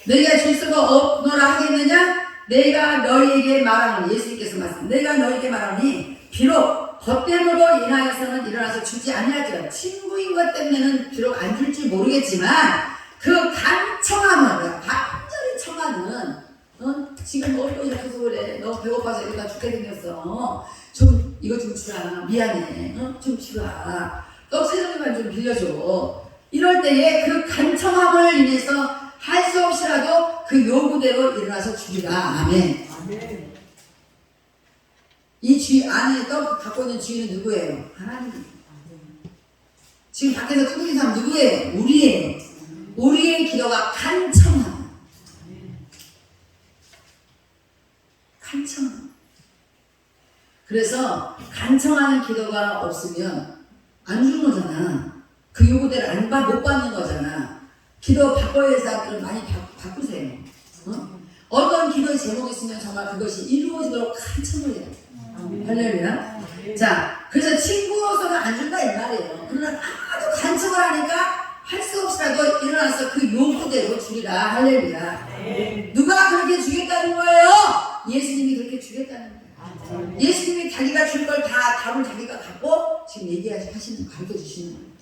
내가 줄 수가 없노라 하겠느냐? 내가 너희에게 말하노니 예수님께서 말씀 내가 너희에게 말하노니 비록 겉됨으로 인하여서는 일어나서 주지 아니하지만 친구인 것 때문에는 비록 안 줄지 모르겠지만 그 간청함을 간절히 청하는 지금 먹을 거 이렇게 해서 그래 너 배고파서 이러다 죽게 생겼어 좀 이거 좀 주라 미안해 좀 주라 떡 세 종이만 좀 빌려줘 이럴 때에 그 간청함을 인해서 할 수 없이라도 그 요구대로 일어나서 주리라. 아멘. 아멘. 이 주인 안에 떡 갖고 있는 주인은 누구예요? 하나님. 지금 밖에서 뜯긴 사람 누구예요? 우리예요. 우리의 기도가 간청함. 간청함. 그래서 간청하는 기도가 없으면 안 주는 거잖아. 그 요구대로 못 받는 거잖아. 기도 바꿔야 할 사람들은 많이 바꾸세요. 어떤 기도의 제목이 있으면 정말 그것이 이루어지도록 간청을 해요. 할렐루야. 자, 그래서 친구로서는 안 준다 이 말이에요. 그러나 아주 간청을 하니까 할 수 없이라도 일어나서 그 요구대로 주리라. 할렐루야. 누가 그렇게 주겠다는 거예요? 예수님이 그렇게 주겠다는 거예요. 예수님이 자기가 줄 걸 다 답을 자기가 갖고 지금 얘기하시는 가르쳐 주시는 거예요.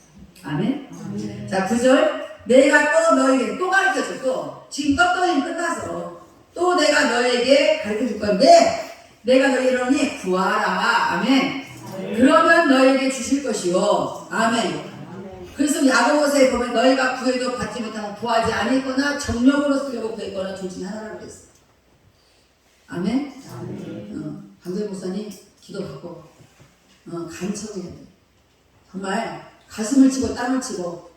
아멘. 자, 9절. 내가 또 너에게 또 가르쳐줘. 또 지금 떡떡이 끝나서 또 내가 너에게 가르쳐줄 건데 내가 너에게 이러니 구하라. 아멘. 그러면 너에게 주실 것이요. 아멘. 그래서 야고보서에 보면 너희가 구해도 받지 못하고 구하지 않았거나 정력으로 쓰려고 구했거나 둘 중에 하나라고 그랬어. 아멘. 강재 목사님 기도 받고 간청해야 돼. 정말 가슴을 치고 땀을 치고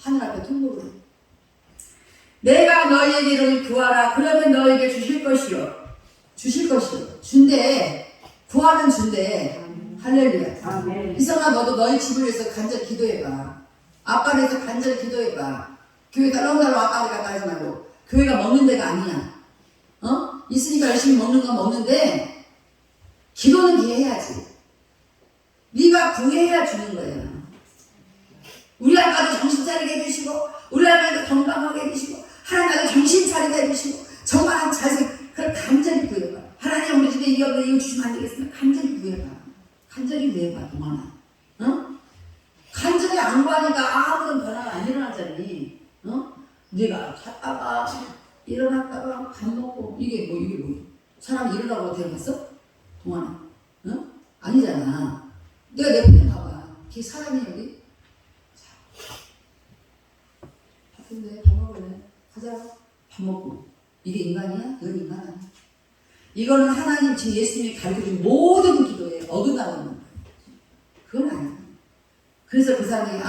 하늘 앞에 통곡을 해. 내가 너희에게 이르니 구하라. 그러면 너희에게 주실 것이요. 주실 것이요. 준대. 구하면 준대. 할렐루야. 이성아 너도 너희 집을 위해서 간절히 기도해봐. 아빠를 위해서 간절히 기도해봐. 교회 달렁달렁 아빠를 갔다 하지 말고 교회가 먹는 데가 아니야. 있으니까 열심히 먹는 건 먹는데 기도는 기해야지. 네가 구해야 주는 거야. 우리 아빠도 정신 차리게 해주시고 우리 아빠도 건강하게 해주시고 하나님도 정신 차리게 해주시고 정말 그걸 간절히 구해봐. 하나님 우리 집에 이거 없는데 이거 주시면 안 되겠습니까? 간절히 구해봐. 간절히 구해봐. 동안아. 간절히 안 구하니까 아무런 변화가 안 일어나잖니. 네가 잤다가 일어났다가 밥 먹고 이게 뭐야? 사람이 일어나고 데려갔어? 동안아. 아니잖아. 내가 내 편에 봐봐. 걔 사람이 여기 바쁜데 밥 먹을래? 가자. 밥 먹고. 이게 인간이야? 이건 인간 아니야. 이거는 하나님 지금 예수님이 가르쳐준 모든 기도에 어긋나고 있는 거예요. 그건 아니에요. 그래서 그 사람이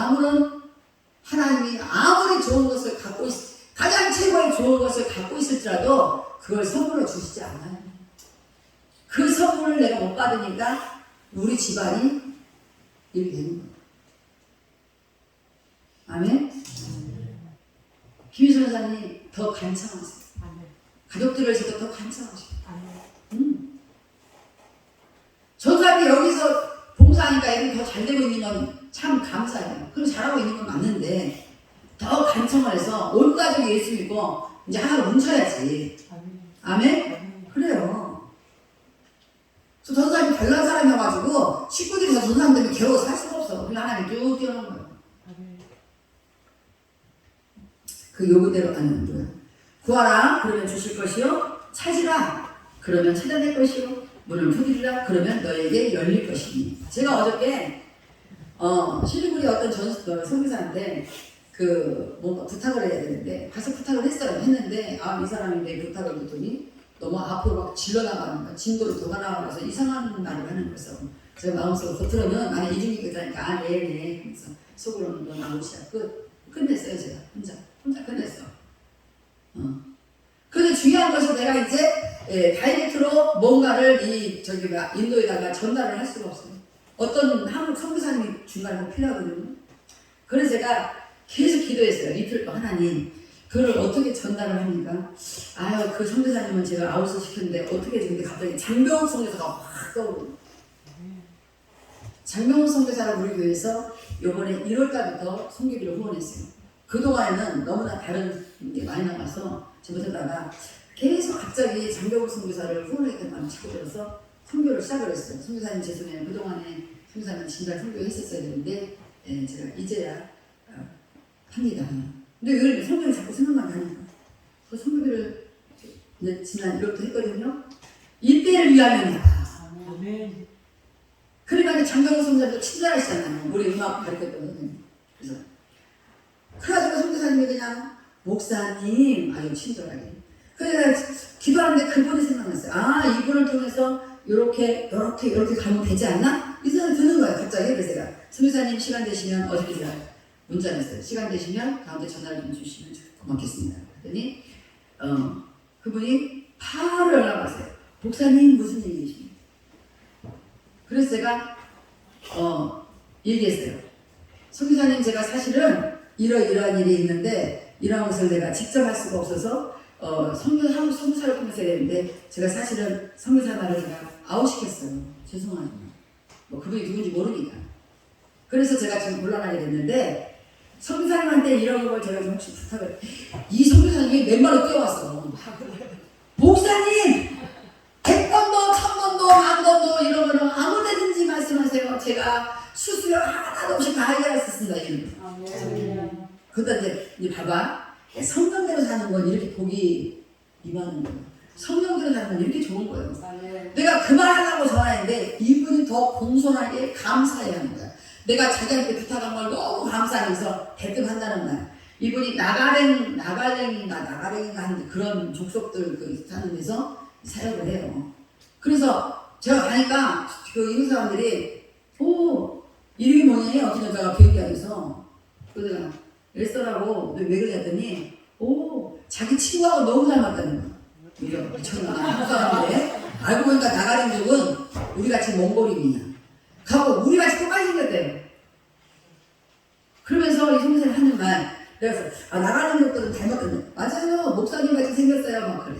하나님이 아무리 좋은 것을 갖고 가장 최고의 좋은 것을 갖고 있을지라도 그걸 선물로 주시지 않아요. 그 선물을 내가 못 받으니까 우리 집안이 이렇게 되는 거예요. 아멘? 김희선 사님 더 간청하세요. 가족들을 위해서 더 간청하세요. 전사님이 여기서 봉사하니까 애들이 더 잘 되고 있는 건 참 감사해요. 그리고 잘하고 있는 건 맞는데 더 간청을 해서 온 가족이 예수 믿고 이제 하나로 뭉쳐야지. 아멘? 그래요. 저 전사님이 별난 사람이어가지고 식구들이 다 전사님 때문에 괴로워 살 수가 없어. 그냥 하나님 쭉 뛰어난 거예요. 그 요구대로 하는 거예요. 구하라 그러면 주실 것이요, 찾으라 그러면 찾아낼 것이요, 문을 두드리라 그러면 너에게 열릴 것이니. 제가 어저께 실리구리 어떤 선교사한테 뭔가 부탁을 해야 되는데 가서 부탁을 했는데 이 사람이 내 부탁을 듣더니 너무 앞으로 막 질러나가는 거야. 진도로 도가 나가면서 이상한 말을 하는 거였어. 제가 마음속으로 겉으로는 나는 이중이 그자니까 네네 그래서 속으로는 너 나오시야. 끝냈어요. 제가 혼자 끝냈어. 근데 중요한 것은 내가 이제 다이렉트로 뭔가를 인도에다가 전달을 할 수가 없어요. 어떤 한국 선교사님이 중간에 필요하거든요. 그래서 제가 계속 기도했어요. 이틀 동안 하나님 그걸 어떻게 전달을 합니까? 그 선교사님은 제가 아웃을 시켰는데 어떻게 했는데 갑자기 장병훈 선교사가 확 떠오르는. 장병훈 선교사를 우리 교회에서 이번에 1월달부터 선교비를 후원했어요. 그동안에는 너무나 다른 게 많이 나가서 잘못하다가 계속 갑자기 장병훈 선교사를 후원하겠다는 마음이 자꾸 들어서 선교를 시작을 했어요. 선교사님 죄송해요. 그동안에 선교사님 진작 선교했었어야 되는데 제가 이제야 합니다. 근데 왜 성경이 자꾸 생각만 나니까 그 선교비를 지난 1월부터 했거든요. 이때를 위하면이다. 그러니까 장병훈 선교사도 친절하시잖아요. 우리 음악 가르쳤던 선생님. 그래가지고 선교사님이 그냥 목사님 아주 친절하게 그래서 기도하는데 그분이 생각났어요. 이분을 통해서 이렇게 가면 되지 않나? 이 생각이 드는 거예요. 갑자기. 그래서 제가 선교사님 시간 되시면 어저께 제가 문자 냈어요. 시간 되시면 가운데 전화를 좀 주시면 고맙겠습니다. 그랬더니 그분이 바로 연락 왔어요. 목사님 무슨 일이십니까? 그래서 제가 얘기했어요. 선교사님 제가 사실은 이러한 일이 있는데 이러한 것을 내가 직접 할 수가 없어서 선교사를 통해서 해야 되는데 제가 사실은 선교사를 제가 아웃시켰어요. 죄송하지만 그분이 누군지 모르니까. 그래서 제가 지금 곤란하게 됐는데 선교사님한테 이런 걸 제가 좀 혹시 부탁을 이 선교사님이 맨발로 뛰어왔어. 목사님 100번도 1000번도 10,000번도 이런 거는 아무 데든지 말씀하세요. 제가 수수료 하나도 없이 다 해결할 수 있습니다. 이런 그런데 이제 봐봐. 성경대로 사는 건 이렇게 복이 임하는 거예요. 성경대로 사는 건 이렇게 좋은 거예요. 내가 그 말 하려고 전화했는데 이분이 더 공손하게 감사해야 하는 거야. 내가 자기한테 부탁한 걸 너무 감사하면서 대뜸한다는 말. 이분이 나가랭인가 하는 그런 족속들 사는 데서 사역을 해요. 그래서 제가 가니까 있는 사람들이 이름이 뭐니? 어떤 여자가 비행기 안에서 그러다가 레스토라고 왜 그랬더니 자기 친구하고 너무 닮았다는 거야. 이거 미쳤나? 한국 사람인데 알고 보니까 나가랭족은 우리같이 몽골인이야. 가고 우리같이 똑같이 생겼대요. 그러면서 이 선생님이 하는 말 그래서 나가랭족들은 닮았거든요. 맞아요. 목사님 같이 생겼어요. 막 그래.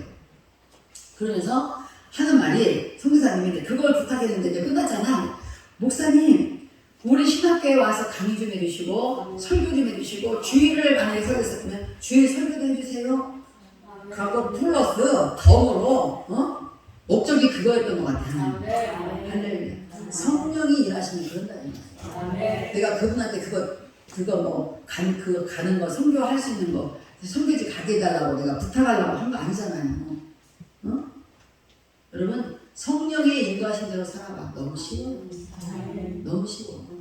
그러면서 하는 말이 선교사님인데 그걸 부탁했는데 이제 끝났잖아. 목사님 우리 신학교에 와서 강의 좀 해주시고 설교 좀 해주시고 주일을 만약에 설교했으면 주일 설교도 해주세요. 그거 플러스 덤으로 목적이 그거였던 것 같아요. 할렐루야. 성령이 일하시는 그런다. 내가 그분한테 그거 가는 거 선교할 수 있는 거 선교지 가게 해달라고 내가 부탁하려고 한 거 아니잖아요. 여러분 성령의 인도하신 대로 살아봐. 너무 쉬워. 너무 쉬워.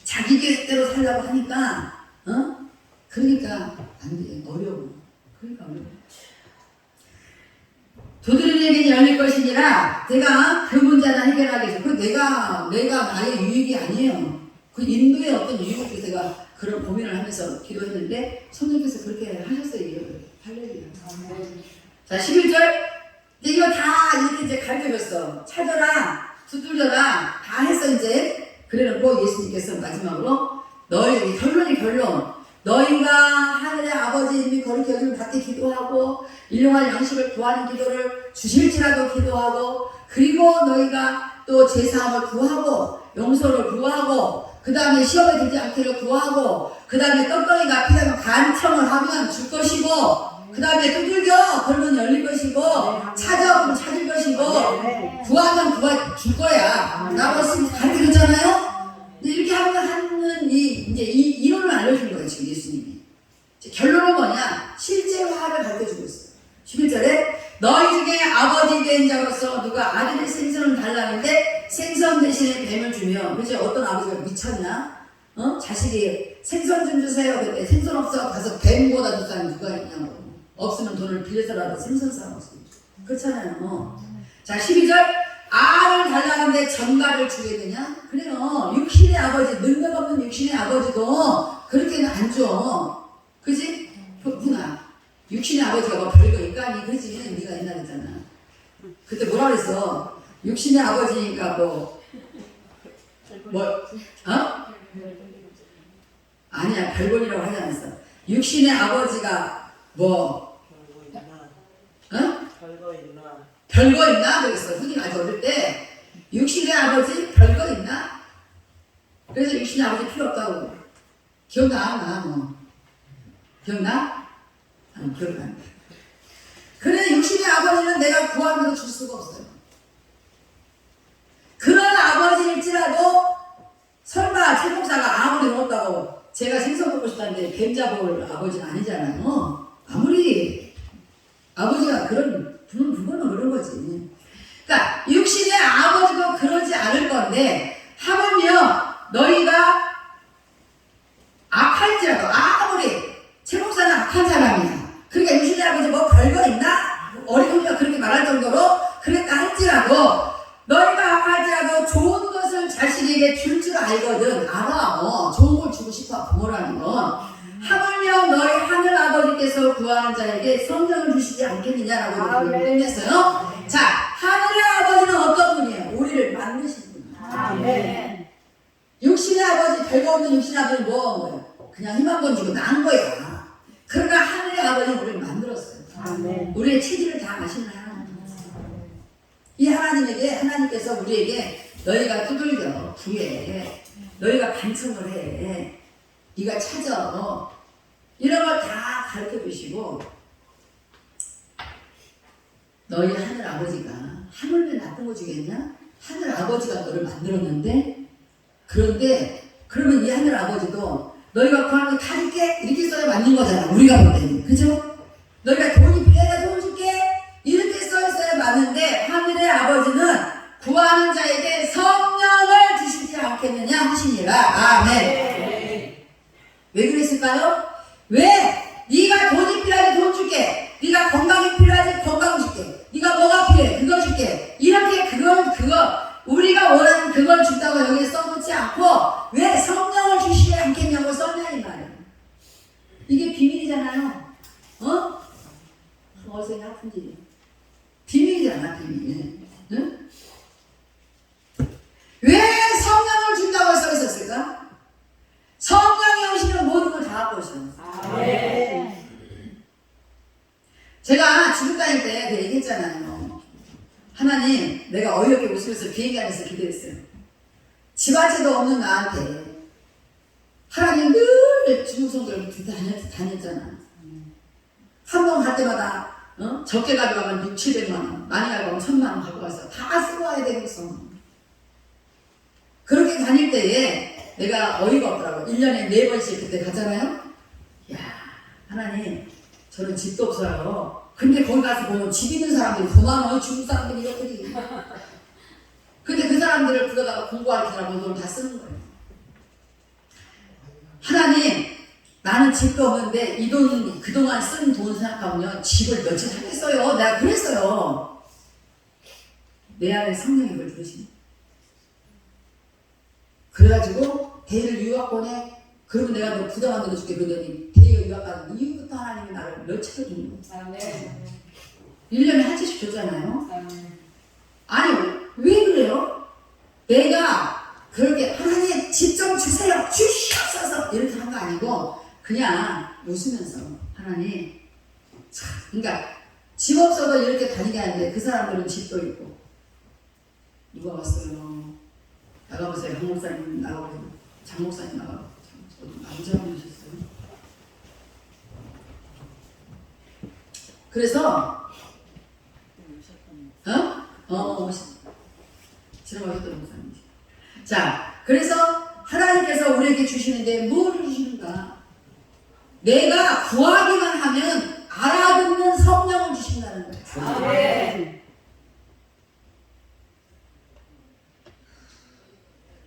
자기 계획대로 살려고 하니까 그러니까 안 돼. 어려워. 그러니까 어려워. 도둑에게는 열릴 것이니라 내가 그 문제나 해결하기 위해서 내가 나의 유익이 아니에요. 그 인도의 어떤 이유로 제가 그런 고민을 하면서 기도했는데 성령께서 그렇게 하셨어요. 할렐루야. 자, 11절. 이제 이거 다 이렇게 이제 가르쳐줬어. 찾아라, 두들려라, 다 했어, 이제. 그래 놓고 예수님께서 마지막으로 너희, 결론. 너희가 하늘의 아버지 이름이 거룩히 여김을 받게 기도하고, 일용할 양식을 구하는 기도를 주실지라도 기도하고, 그리고 너희가 또 제사함을 구하고, 용서를 구하고, 그 다음에 시험에 들지 않기를 구하고, 그 다음에 떡덩이가 필요하면 간청을 하면 줄 것이고, 그 다음에 두들겨 그러면 열릴 것이고, 찾아오면 찾을 것이고, 구하면 줄 거야 라고 가르쳐줬잖아요. 이렇게 하는 이제 이 이론을 알려준 거예요 지금 예수님이. 결론은 뭐냐? 실제화를 가르쳐주고 있어요. 11절에 너희 중에 아버지 된 자로서 누가 아들의 생선을 달라는데 생선 대신에 뱀을 주면, 그치? 어떤 아버지가 미쳤나? 자식이 생선 좀 주세요. 그때 생선 없어 가서 뱀보다 더 싼 누가 있냐고. 없으면 돈을 빌려서라도 생선 사먹지. 그렇잖아요. 자, 12절. 알을 달라는데 전갈을 주겠느냐? 그래요. 육신의 아버지, 능력 없는 육신의 아버지도 그렇게는 안 줘. 그지? 훈아. 육신의 아버지가 뭐 별거 인간이, 그지? 우리가 옛날에 했잖아. 그때 뭐라 그랬어? 육신의 아버지니까 아니야, 별볼이라고 하지 않았어. 육신의 아버지가 별거 있나? 그랬어. 흔히 아주 어릴 때 육신의 아버지 별거 있나? 그래서 육신의 아버지 필요 없다고. 기억나? 기억나? 아니, 기억이 안 나. 그래, 육신의 아버지는 내가 구하면서 줄 수가 없어요. 그런 아버지일지라도 설마 최 목사가 아무리 먹었다고 제가 생선 먹고 싶다는데 뱀 잡아올 아버지는 아니잖아요. 아무리 아버지가 그거는 그런 거지. 그러니까 육신의 아버지도 그러지 않을 건데, 하물며 너희가 악할지라도, 아무리 최 목사는 악한 사람이야. 그러니까 육신의 아버지 뭐 별거 있나? 어리둥이가 그렇게 말할 정도로 그랬다 할지라도, 너희가 악할지라도 좋은 것을 자식에게 줄 줄 알거든. 알아. 좋은 걸 주고 싶어. 부모라는 건. 하물며 너희 하늘 아버지께서 구하는 자에게 성령을 주시지 않겠느냐라고 끝냈어요. 자, 하늘의 아버지는 어떤 분이에요? 우리를 만드신 분이에요. 아멘. 육신의 아버지, 별거 없는 육신의 아버지는 뭐예요? 그냥 힘 한 번 주고 난 거야. 그러나 하늘의 아버지는 우리를 만들었어요. 아멘. 우리의 체질을 다 아시는 하나님. 이 하나님께서 우리에게 너희가 두들겨 구해, 너희가 간청을 해, 네가 찾아, 이런 걸 다 가르쳐 주시고, 너희 하늘 아버지가 하물며 나쁜 거 주겠냐? 하늘 아버지가 너를 만들었는데, 그런데 그러면 이 하늘 아버지도 너희가 구하는 거 다 줄게 이렇게 써야 맞는 거잖아, 우리가 볼 때는. 그죠? 너희가 돈이 필요해 돈 줄게 이렇게 써 있어야 맞는데, 하늘의 아버지는 구하는 자에게 성령을 주시지 않겠느냐 하시니라. 아멘. 왜 그랬을까요? 왜? 네가 돈이 필요하지 돈 줄게, 네가 건강이 필요하지 건강 줄게, 네가 뭐가 필요해 그거 줄게, 이렇게 우리가 원하는 그걸 준다고 여기에 써놓지 않고 왜 성령을 주시지 않겠냐고 썼냐 이 말이에요. 이게 비밀이잖아요. 어색이 아픈지 비밀이잖아, 비밀. 응? 왜 성령을 준다고 써 있었을까? 성령이 오시면 모든 걸 다 갖고 오셔요. 아멘. 제가 지금 다닐 때 그 얘기했잖아요. 하나님, 내가 어이없게 웃으면서 비행기 안에서 기도했어요. 집 안채도 없는 나한테 하나님 늘 중국성들 다녔잖아. 한 번 갈 때마다 적게 가져가면 6, 700만 원, 많이 가져가면 1000만 원 갖고 가서 다 쓰고 와야 되겠어. 그렇게 다닐 때에 내가 어이가 없더라고. 1년에 4번씩 그때 갔잖아요. 야, 하나님, 저는 집도 없어요. 근데 거기 가서 보면 집 있는 사람들이 더 많아요. 중국 사람들이 이렇게. 근데 그 사람들을 그러다가 공부하느라고 돈 다 쓰는 거예요. 하나님, 나는 집도 없는데 이 돈, 그동안 쓴 돈 생각하면 집을 며칠 하겠어요. 내가 그랬어요. 내 안에 성령이 그걸 들으시네. 그래가지고 대의를 유학 보내? 그러면 내가 너 부자 만들어줄게. 그러더니 대의가 유학 가는 이유부터 하나님이 나를 멸치해주는 거야. 아멘. 1년에 한 채씩 줬잖아요. 아멘. 아니 왜 그래요? 내가 그렇게 하나님 집 좀 주세요. 주시옵소서 이렇게 한 거 아니고 그냥 웃으면서 하나님 참 그러니까 집 없어도 이렇게 다니게 하는데 그 사람들은 집도 있고 누가 왔어요? 나가보세요. 박 목사님 나가보세요. 장 목사님 나가보세요. 남자분 오셨어요. 그래서 지나가셨던 목사님이죠. 자, 그래서 하나님께서 우리에게 주시는데 무엇을 주시는가? 내가 구하기만 하면 알아듣는 성령을 주신다는 거예요. 아멘.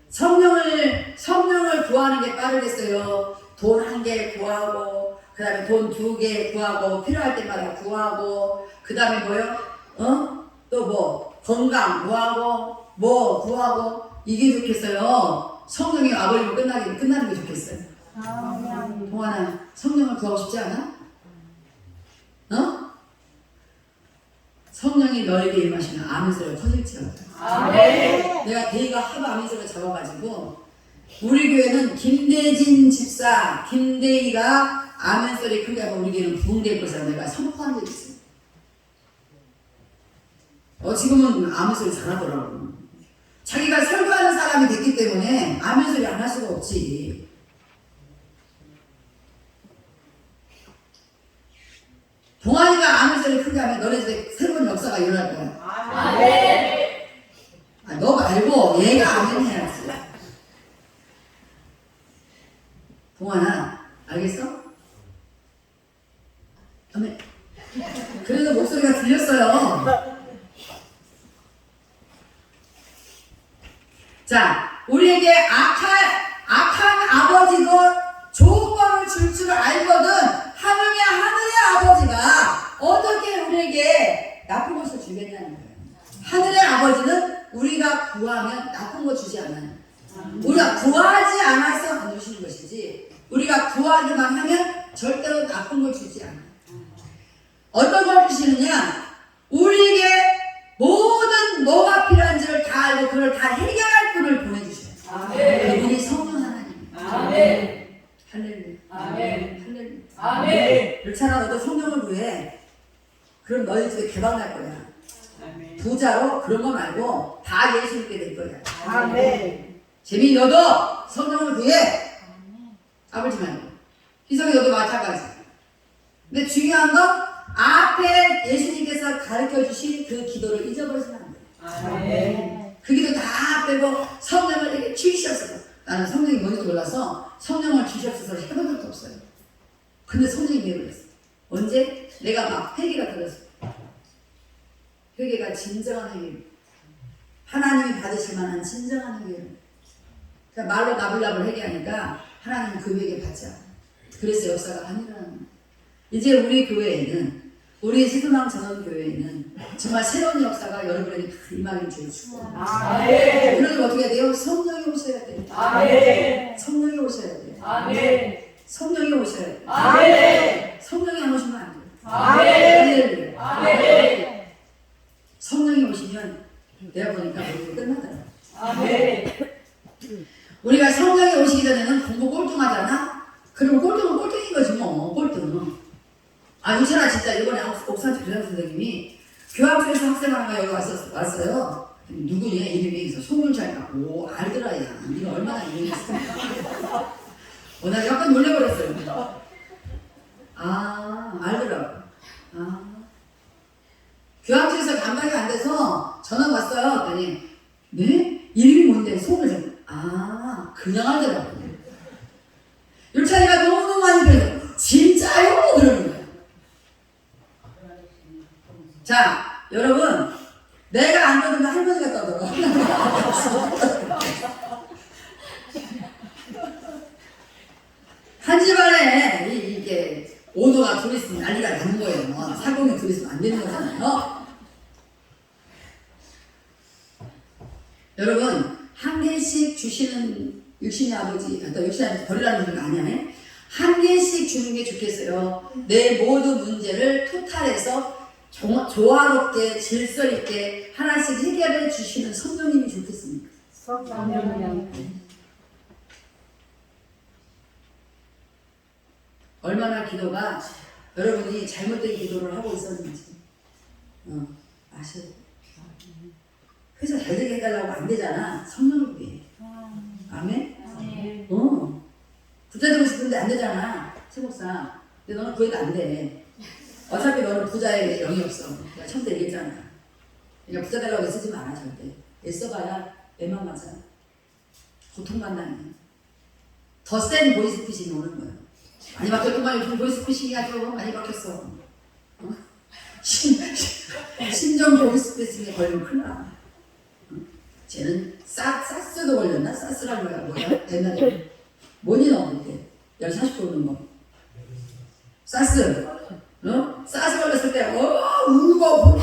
성령을 구하는 게 빠르겠어요. 돈 1개 구하고, 그 다음에 돈 2개 구하고, 필요할 때마다 구하고, 그 다음에 뭐요? 또 뭐, 건강 구하고, 뭐 구하고, 이게 좋겠어요. 성령이 와버리고 끝나는 게 좋겠어요. 동아나, 성령을 구하고 싶지 않아? 성령이 너에게 임하시면 아멘 소리가 커질지어다. 아멘. 내가 대의가 하도 아멘 소리를 잡아가지고 우리 교회는 김대진 집사, 김대희가 아멘 소리 크게 하면 우리 교회는 부흥될 것이라고 내가 선포한 적이 있어요. 지금은 아멘 소리 잘하더라고. 자기가 설교하는 사람이 됐기 때문에 아멘 소리 안 할 수가 없지. 동아리가 아멘 소리 크게 하면 너네 집에 새로운 역사가 일어날 거야. 아멘. 너 말고 얘가 아멘 해야지. 동아나 알겠어? 아멘. 그래도 목소리가 들렸어요. 자, 우리에게 악한 아버지도 좋은 거를 줄 줄 알거든. 하늘의 아버지가 어떻게 우리에게 나쁜 것을 주겠냐는 거예요. 하늘의 아버지는 우리가 구하면 나쁜 거 주지 않아요. 우리가 구하지 않아서 안 주시는 것이지, 우리가 구하기만 하면 절대로 나쁜 걸 주지 않아요. 어떤 걸 주시느냐? 우리에게 모든 뭐가 필요한지를 다 알고 그걸 다 해결할 분을 보내주셔요. 아멘. 우리 성령 하나님. 아멘. 할렐루야. 아멘. 할렐루야. 아멘. 그렇잖아. 너도 성령을 구해. 그럼 너희 집에 대박 날 거야. 아멘. 부자로 그런 거 말고 다 예수 믿게 될 거야. 아멘. 재민이 너도 성령을 구해. 까불지 말고. 희성이 너도 마찬가지. 근데 중요한 건 앞에 예수님께서 가르쳐 주신 그 기도를 잊어버리시면 안 돼. 아멘. 그 기도 다 빼고 성령을 이렇게 주시옵소서. 나는 성령이 뭔지도 몰라서 성령을 주시옵소서 해본 적도 없어요. 근데 성령이 내버렸어. 언제? 내가 막 회개가 들었어. 회개가 진정한 회개. 하나님이 받으실 만한 진정한 회개를. 그러니까 말로 나불나불 회개하니까 하나님은 그 회개 받지 않아. 그래서 역사가 안 일어나는 거야. 이제 우리 교회에는, 우리 시소망 전원교회에는 정말 새로운 역사가 여러분에게 다 임하길 주의 축원합니다. 아멘. 그러면 어떻게 해야 돼요? 성령이 오셔야 돼요. 아멘. 성령이 오셔야 돼요. 아멘. 성령이 오셔야 돼요. 아멘. 성령이 안 오시면 안 돼요. 아멘. 할렐루야. 아멘. 성령이 오시면 내가 보니까 모두 끝나더라고요. 아멘. 우리가 성령이 오시기 전에는 공부 꼴등하잖아? 그러면 꼴등은 꼴등인 거지 뭐. 꼴등은. 유찬아 진짜 이번에 옥산집 교장 선생님이 교학부에서 학생하나가 여기 왔어요. 누구냐 이름이 있어. 송윤찬이가. 오 알더라 야. 네가 얼마나 유명했어. 나 약간 놀래버렸어요. 알더라고. 교학부에서 감당이 안 돼서 전화 왔어요. 그랬더니 네? 이름이 뭔데? 송윤찬. 그냥 알더라고. 윤찬이가 너무 많이 배워. 진짜요? 그러는 거예요. 자, 여러분, 내가 안 떠들면 할머니가 떠들어. 한 집안에 이게 오너가 둘 있으면 난리가 나는 거예요. 사공이 둘 있으면 안 되는 거잖아요. 여러분, 한 개씩 주시는 육신의 아버지, 육신의 아버지 버리라는 얘기가 아니야. 한 개씩 주는 게 좋겠어요. 내 모든 문제를 토탈해서 조화롭게 질서 있게 하나씩 해결해 주시는 성령님이 좋겠습니다. 얼마나 기도가 여러분이 잘못된 기도를 하고 있었는지 아셔야 돼요. 회사 잘 되게 해달라고 안 되잖아. 성령을 구해. 아멘? 부자 되고 싶은데 안 되잖아. 최목사. 근데 너는 구해도 안 돼. 어차피 너는 부자의 영이 없어. 내가 처음부터 얘기했잖아. 그러니까 부자 되려고 애쓰지 마라 절대. 애써봐야 애만 맞아. 고통받다니. 더 센 보이스피싱이 오는 거야. 많이 바뀌었구만. 요즘 보이스피싱이 아주 많이 바뀌었어. 심정 보이스피싱에 걸리면 큰일 나. 쟤는 사스도 걸렸나? 사스라고 뭐야? 옛날에 뭐니 너 그때 10시 40분 오는 거 사스 사스 걸렸을 때 울고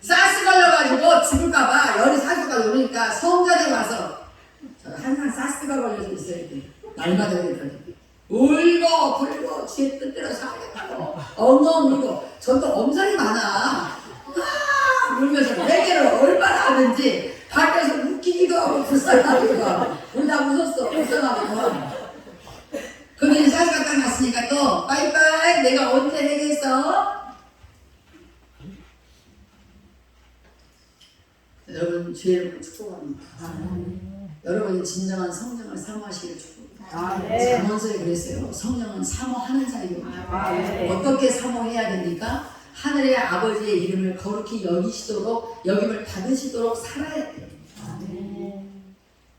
사스 걸려가지고 죽을까봐 열이 40도까지 오르니까 성전에 와서 항상 사스가 걸려서 있어야 돼. 날마다 그랬더니 울고 불고 지 뜻대로 살겠다고 엉엉 울고 전또 엄살이 많아. 울면서 회개를 얼마나 하는지 밖에서 웃기기도 하고 불쌍하기도 하고 우리 다 웃었어. 불쌍하기도. 근데 이제 사스가 딱 났으니까 또 빠이빠이 내가 언제 회개했어? 여러분 주의를 축복합니다. 여러분이 진정한 성령을 사모하시기를 축복합니다. 잠언서에 그랬어요. 성령은 사모하는 자이고 어떻게 사모해야 됩니까? 하늘의 아버지의 이름을 거룩히 여김을 받으시도록 살아야 돼요.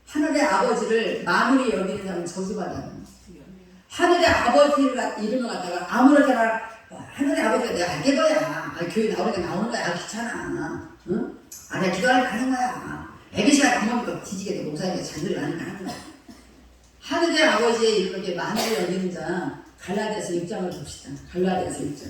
하늘의 아버지를 만물이 여기는 사람은 저주받아요. 하늘의 아버지 이름을 갖다가 아무렇게나 하늘의 아버지가 내가 알겠거야. 교회 나오니까 나오는 거야. 귀찮아. 응? 내가 기도하니까 하는 거야. 애기시간 방법이니까 뒤지게 되고 목사님이 잔소리 하니까 하는 거야. 하늘의 아버지의 이름을 만물이 여기는 자 갈라디아서 6장을 봅시다. 갈라디아서 6장.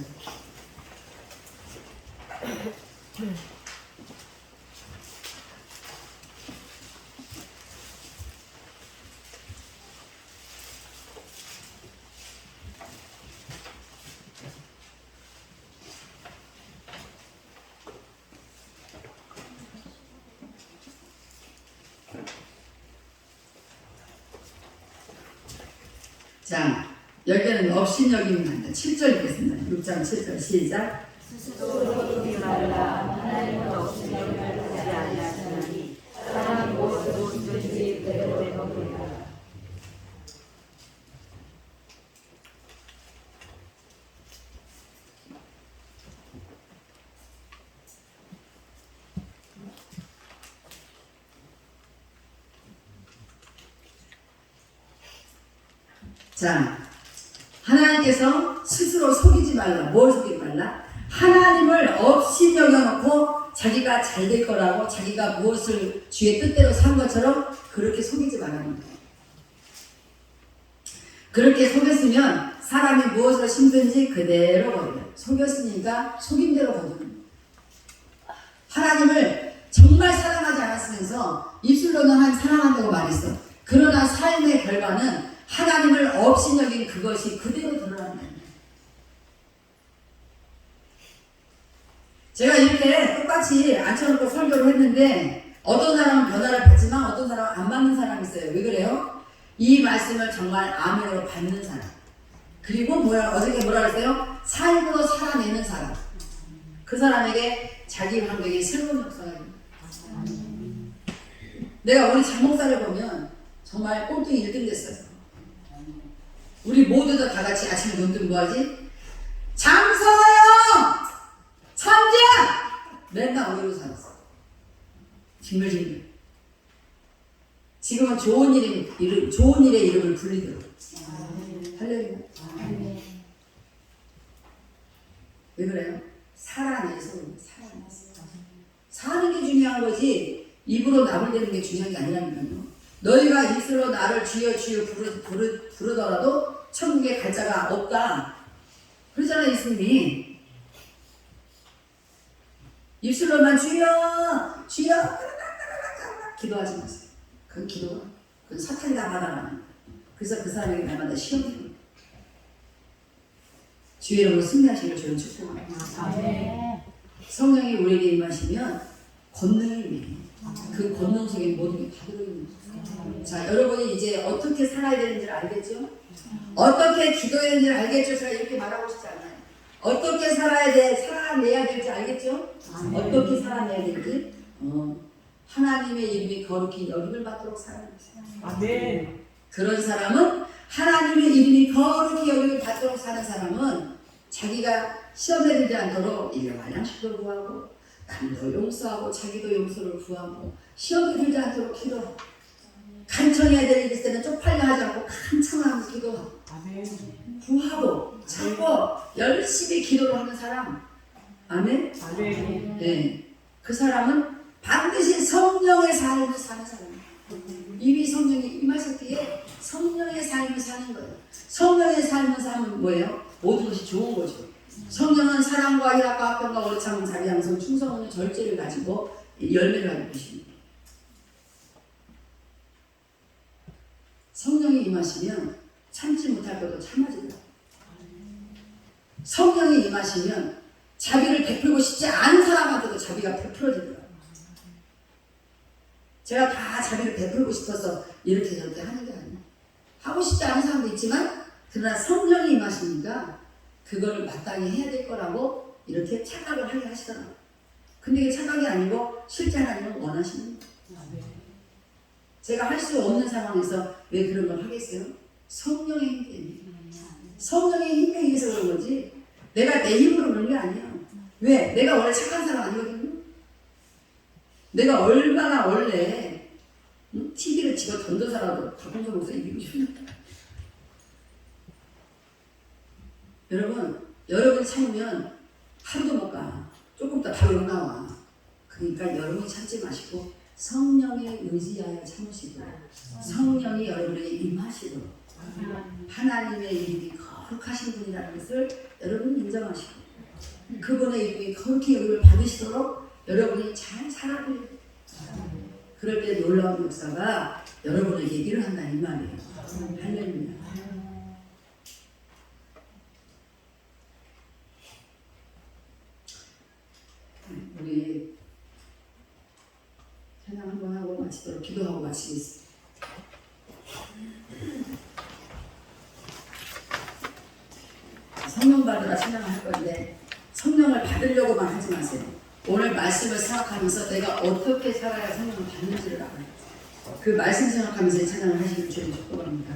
자, 여기는 업신여김이 난다. 7절 읽겠습니다. 6장 7절 시작. 스스로 이기 말라. 하나님은 없이 여김을 하지 아니하시나니 사람이 무엇이든지 그대로 되거니와. 자, 하나님께서 스스로 속이지 말라. 뭘 속이지 말라? 하나님을 없이 여겨놓고 자기가 잘 될 거라고 자기가 무엇을 주의 뜻대로 산 것처럼 그렇게 속이지 말라는 거예요. 그렇게 속였으면 사람이 무엇을 심든지 그대로 거둬요. 속였으니까 속인 대로 거두는 거예요. 하나님을 정말 사랑하지 않았으면서 입술로는 한 사랑한다고 말했어. 그러나 삶의 결과는 하나님을 없이 여긴 그것이 그대로 드러나는 거예요. 제가 이렇게 똑같이 앉혀놓고 설교를 했는데 어떤 사람은 변화를 받지만 어떤 사람은 안 받는 사람이 있어요. 왜 그래요? 이 말씀을 정말 아멘으로 받는 사람. 그리고 어저께 뭐라 그랬어요? 삶으로 살아내는 사람. 그 사람에게 자기 환경에 새로운 역사가 있는 거예요. 내가 우리 장목사를 보면 정말 꼴등이 1등 됐어요. 우리 모두 다 같이 아침에 눈 뜨면 뭐하지? 장서요! 천지야! 맨날 오히려 살았어. 징글징글. 지금은 좋은 일의 이름을 불리더라고. 할렐루야. 왜 그래요? 살아내서. 사는 게 중요한 거지 입으로 나불대는 게 중요한 게 아니라니까요. 너희가 입술로 나를 주여 주여 부르더라도 천국에 갈 자가 없다. 그러잖아요, 예수님이. 입술로만 주여 주여 기도하지 마세요. 그건 사탄이 다 받아가는. 그래서 그 사람에게 날마다 시험이 주의 이름으로 승리하시기를 저는 축복합니다. 성령이 우리에게 임하시면 권능이 임해요. 그 권능 속에 모든 게 다 들어있는 거예요. 자, 여러분이 이제 어떻게 살아야 되는지를 알겠죠? 어떻게 기도해야 되는지를 알겠죠? 제가 이렇게 말하고 싶지 않아요. 어떻게 살아내야 될지 알겠죠? 어떻게 살아내야 될지? 하나님의 이름이 거룩히 여김을 받도록 살아야 돼요. 아멘. 그런 사람은 하나님의 이름이 거룩히 여김을 받도록 사는 사람은 자기가 시험에 들지 않도록 일용할 양식도 구하고 남도 용서하고 자기도 용서를 구하고 시험에 들지 않도록 기도하고 간청해야 될 일이 있을 때는 쪽팔려 하지 않고 간청하면서 기도하고 아멘. 구하고 찾고 열심히 기도를 하는 사람. 아멘? 아멘. 네. 그 사람은 반드시 성령의 삶을 사는 사람이에요. 이미 성령이 임하실 때에 성령의 삶을 사는 거예요. 성령의 삶을 사는 뭐예요? 모든 것이 좋은 거죠. 성령은 사랑과 희락과 화평과 오래 참음 자비 양성 충성은 절제를 가지고 열매를 가지고 계십니다. 성령이 임하시면 참지 못할 것도 참아지더라고요. 성령이 임하시면 자비를 베풀고 싶지 않은 사람한테도 자비가 풀어지더라고요. 제가 다 자비를 베풀고 싶어서 이렇게 저렇게 하는 게 아니에요. 하고 싶지 않은 사람도 있지만 그러나 성령이 임하시니까 그걸 마땅히 해야 될 거라고 이렇게 착각을 하게 하시더라고요. 근데 이게 착각이 아니고 실제 하나님은 원하시는 거예요. 제가 할 수 없는 상황에서 왜 그런 걸 하겠어요? 성령의 힘 때문에. 성령의 힘에 의해서 그런 거지 내가 내 힘으로 그런 게 아니에요. 왜? 내가 원래 착한 사람 아니거든요. 내가 얼마나 원래 TV를 집어 던져서라도 박홍서 목사 이기고 싶은데 여러분이 참으면 하루도 못 가. 조금 더 다 욕 나와. 그러니까 여러분이 참지 마시고 성령에 의지하여 참으시고 성령이 여러분에게 임하시도록 하나님의 이름이 거룩하신 분이라는 것을 여러분이 인정하시고 그분의 이름이 거룩히 여김을 받으시도록 여러분이 잘 살아가요. 그럴 때 놀라운 역사가 여러분에게 일어난다 이 말이에요. 할렐루야. 우리 찬양 한번 하고 마치도록 기도하고 마치겠습니다. 성령 받으라 찬양을 할 건데 성령을 받으려고만 하지 마세요. 오늘 말씀을 생각하면서 내가 어떻게 살아야 성령을 받는지를 알아요. 그 말씀 생각하면서 찬양을 하시길 주님 축복합니다.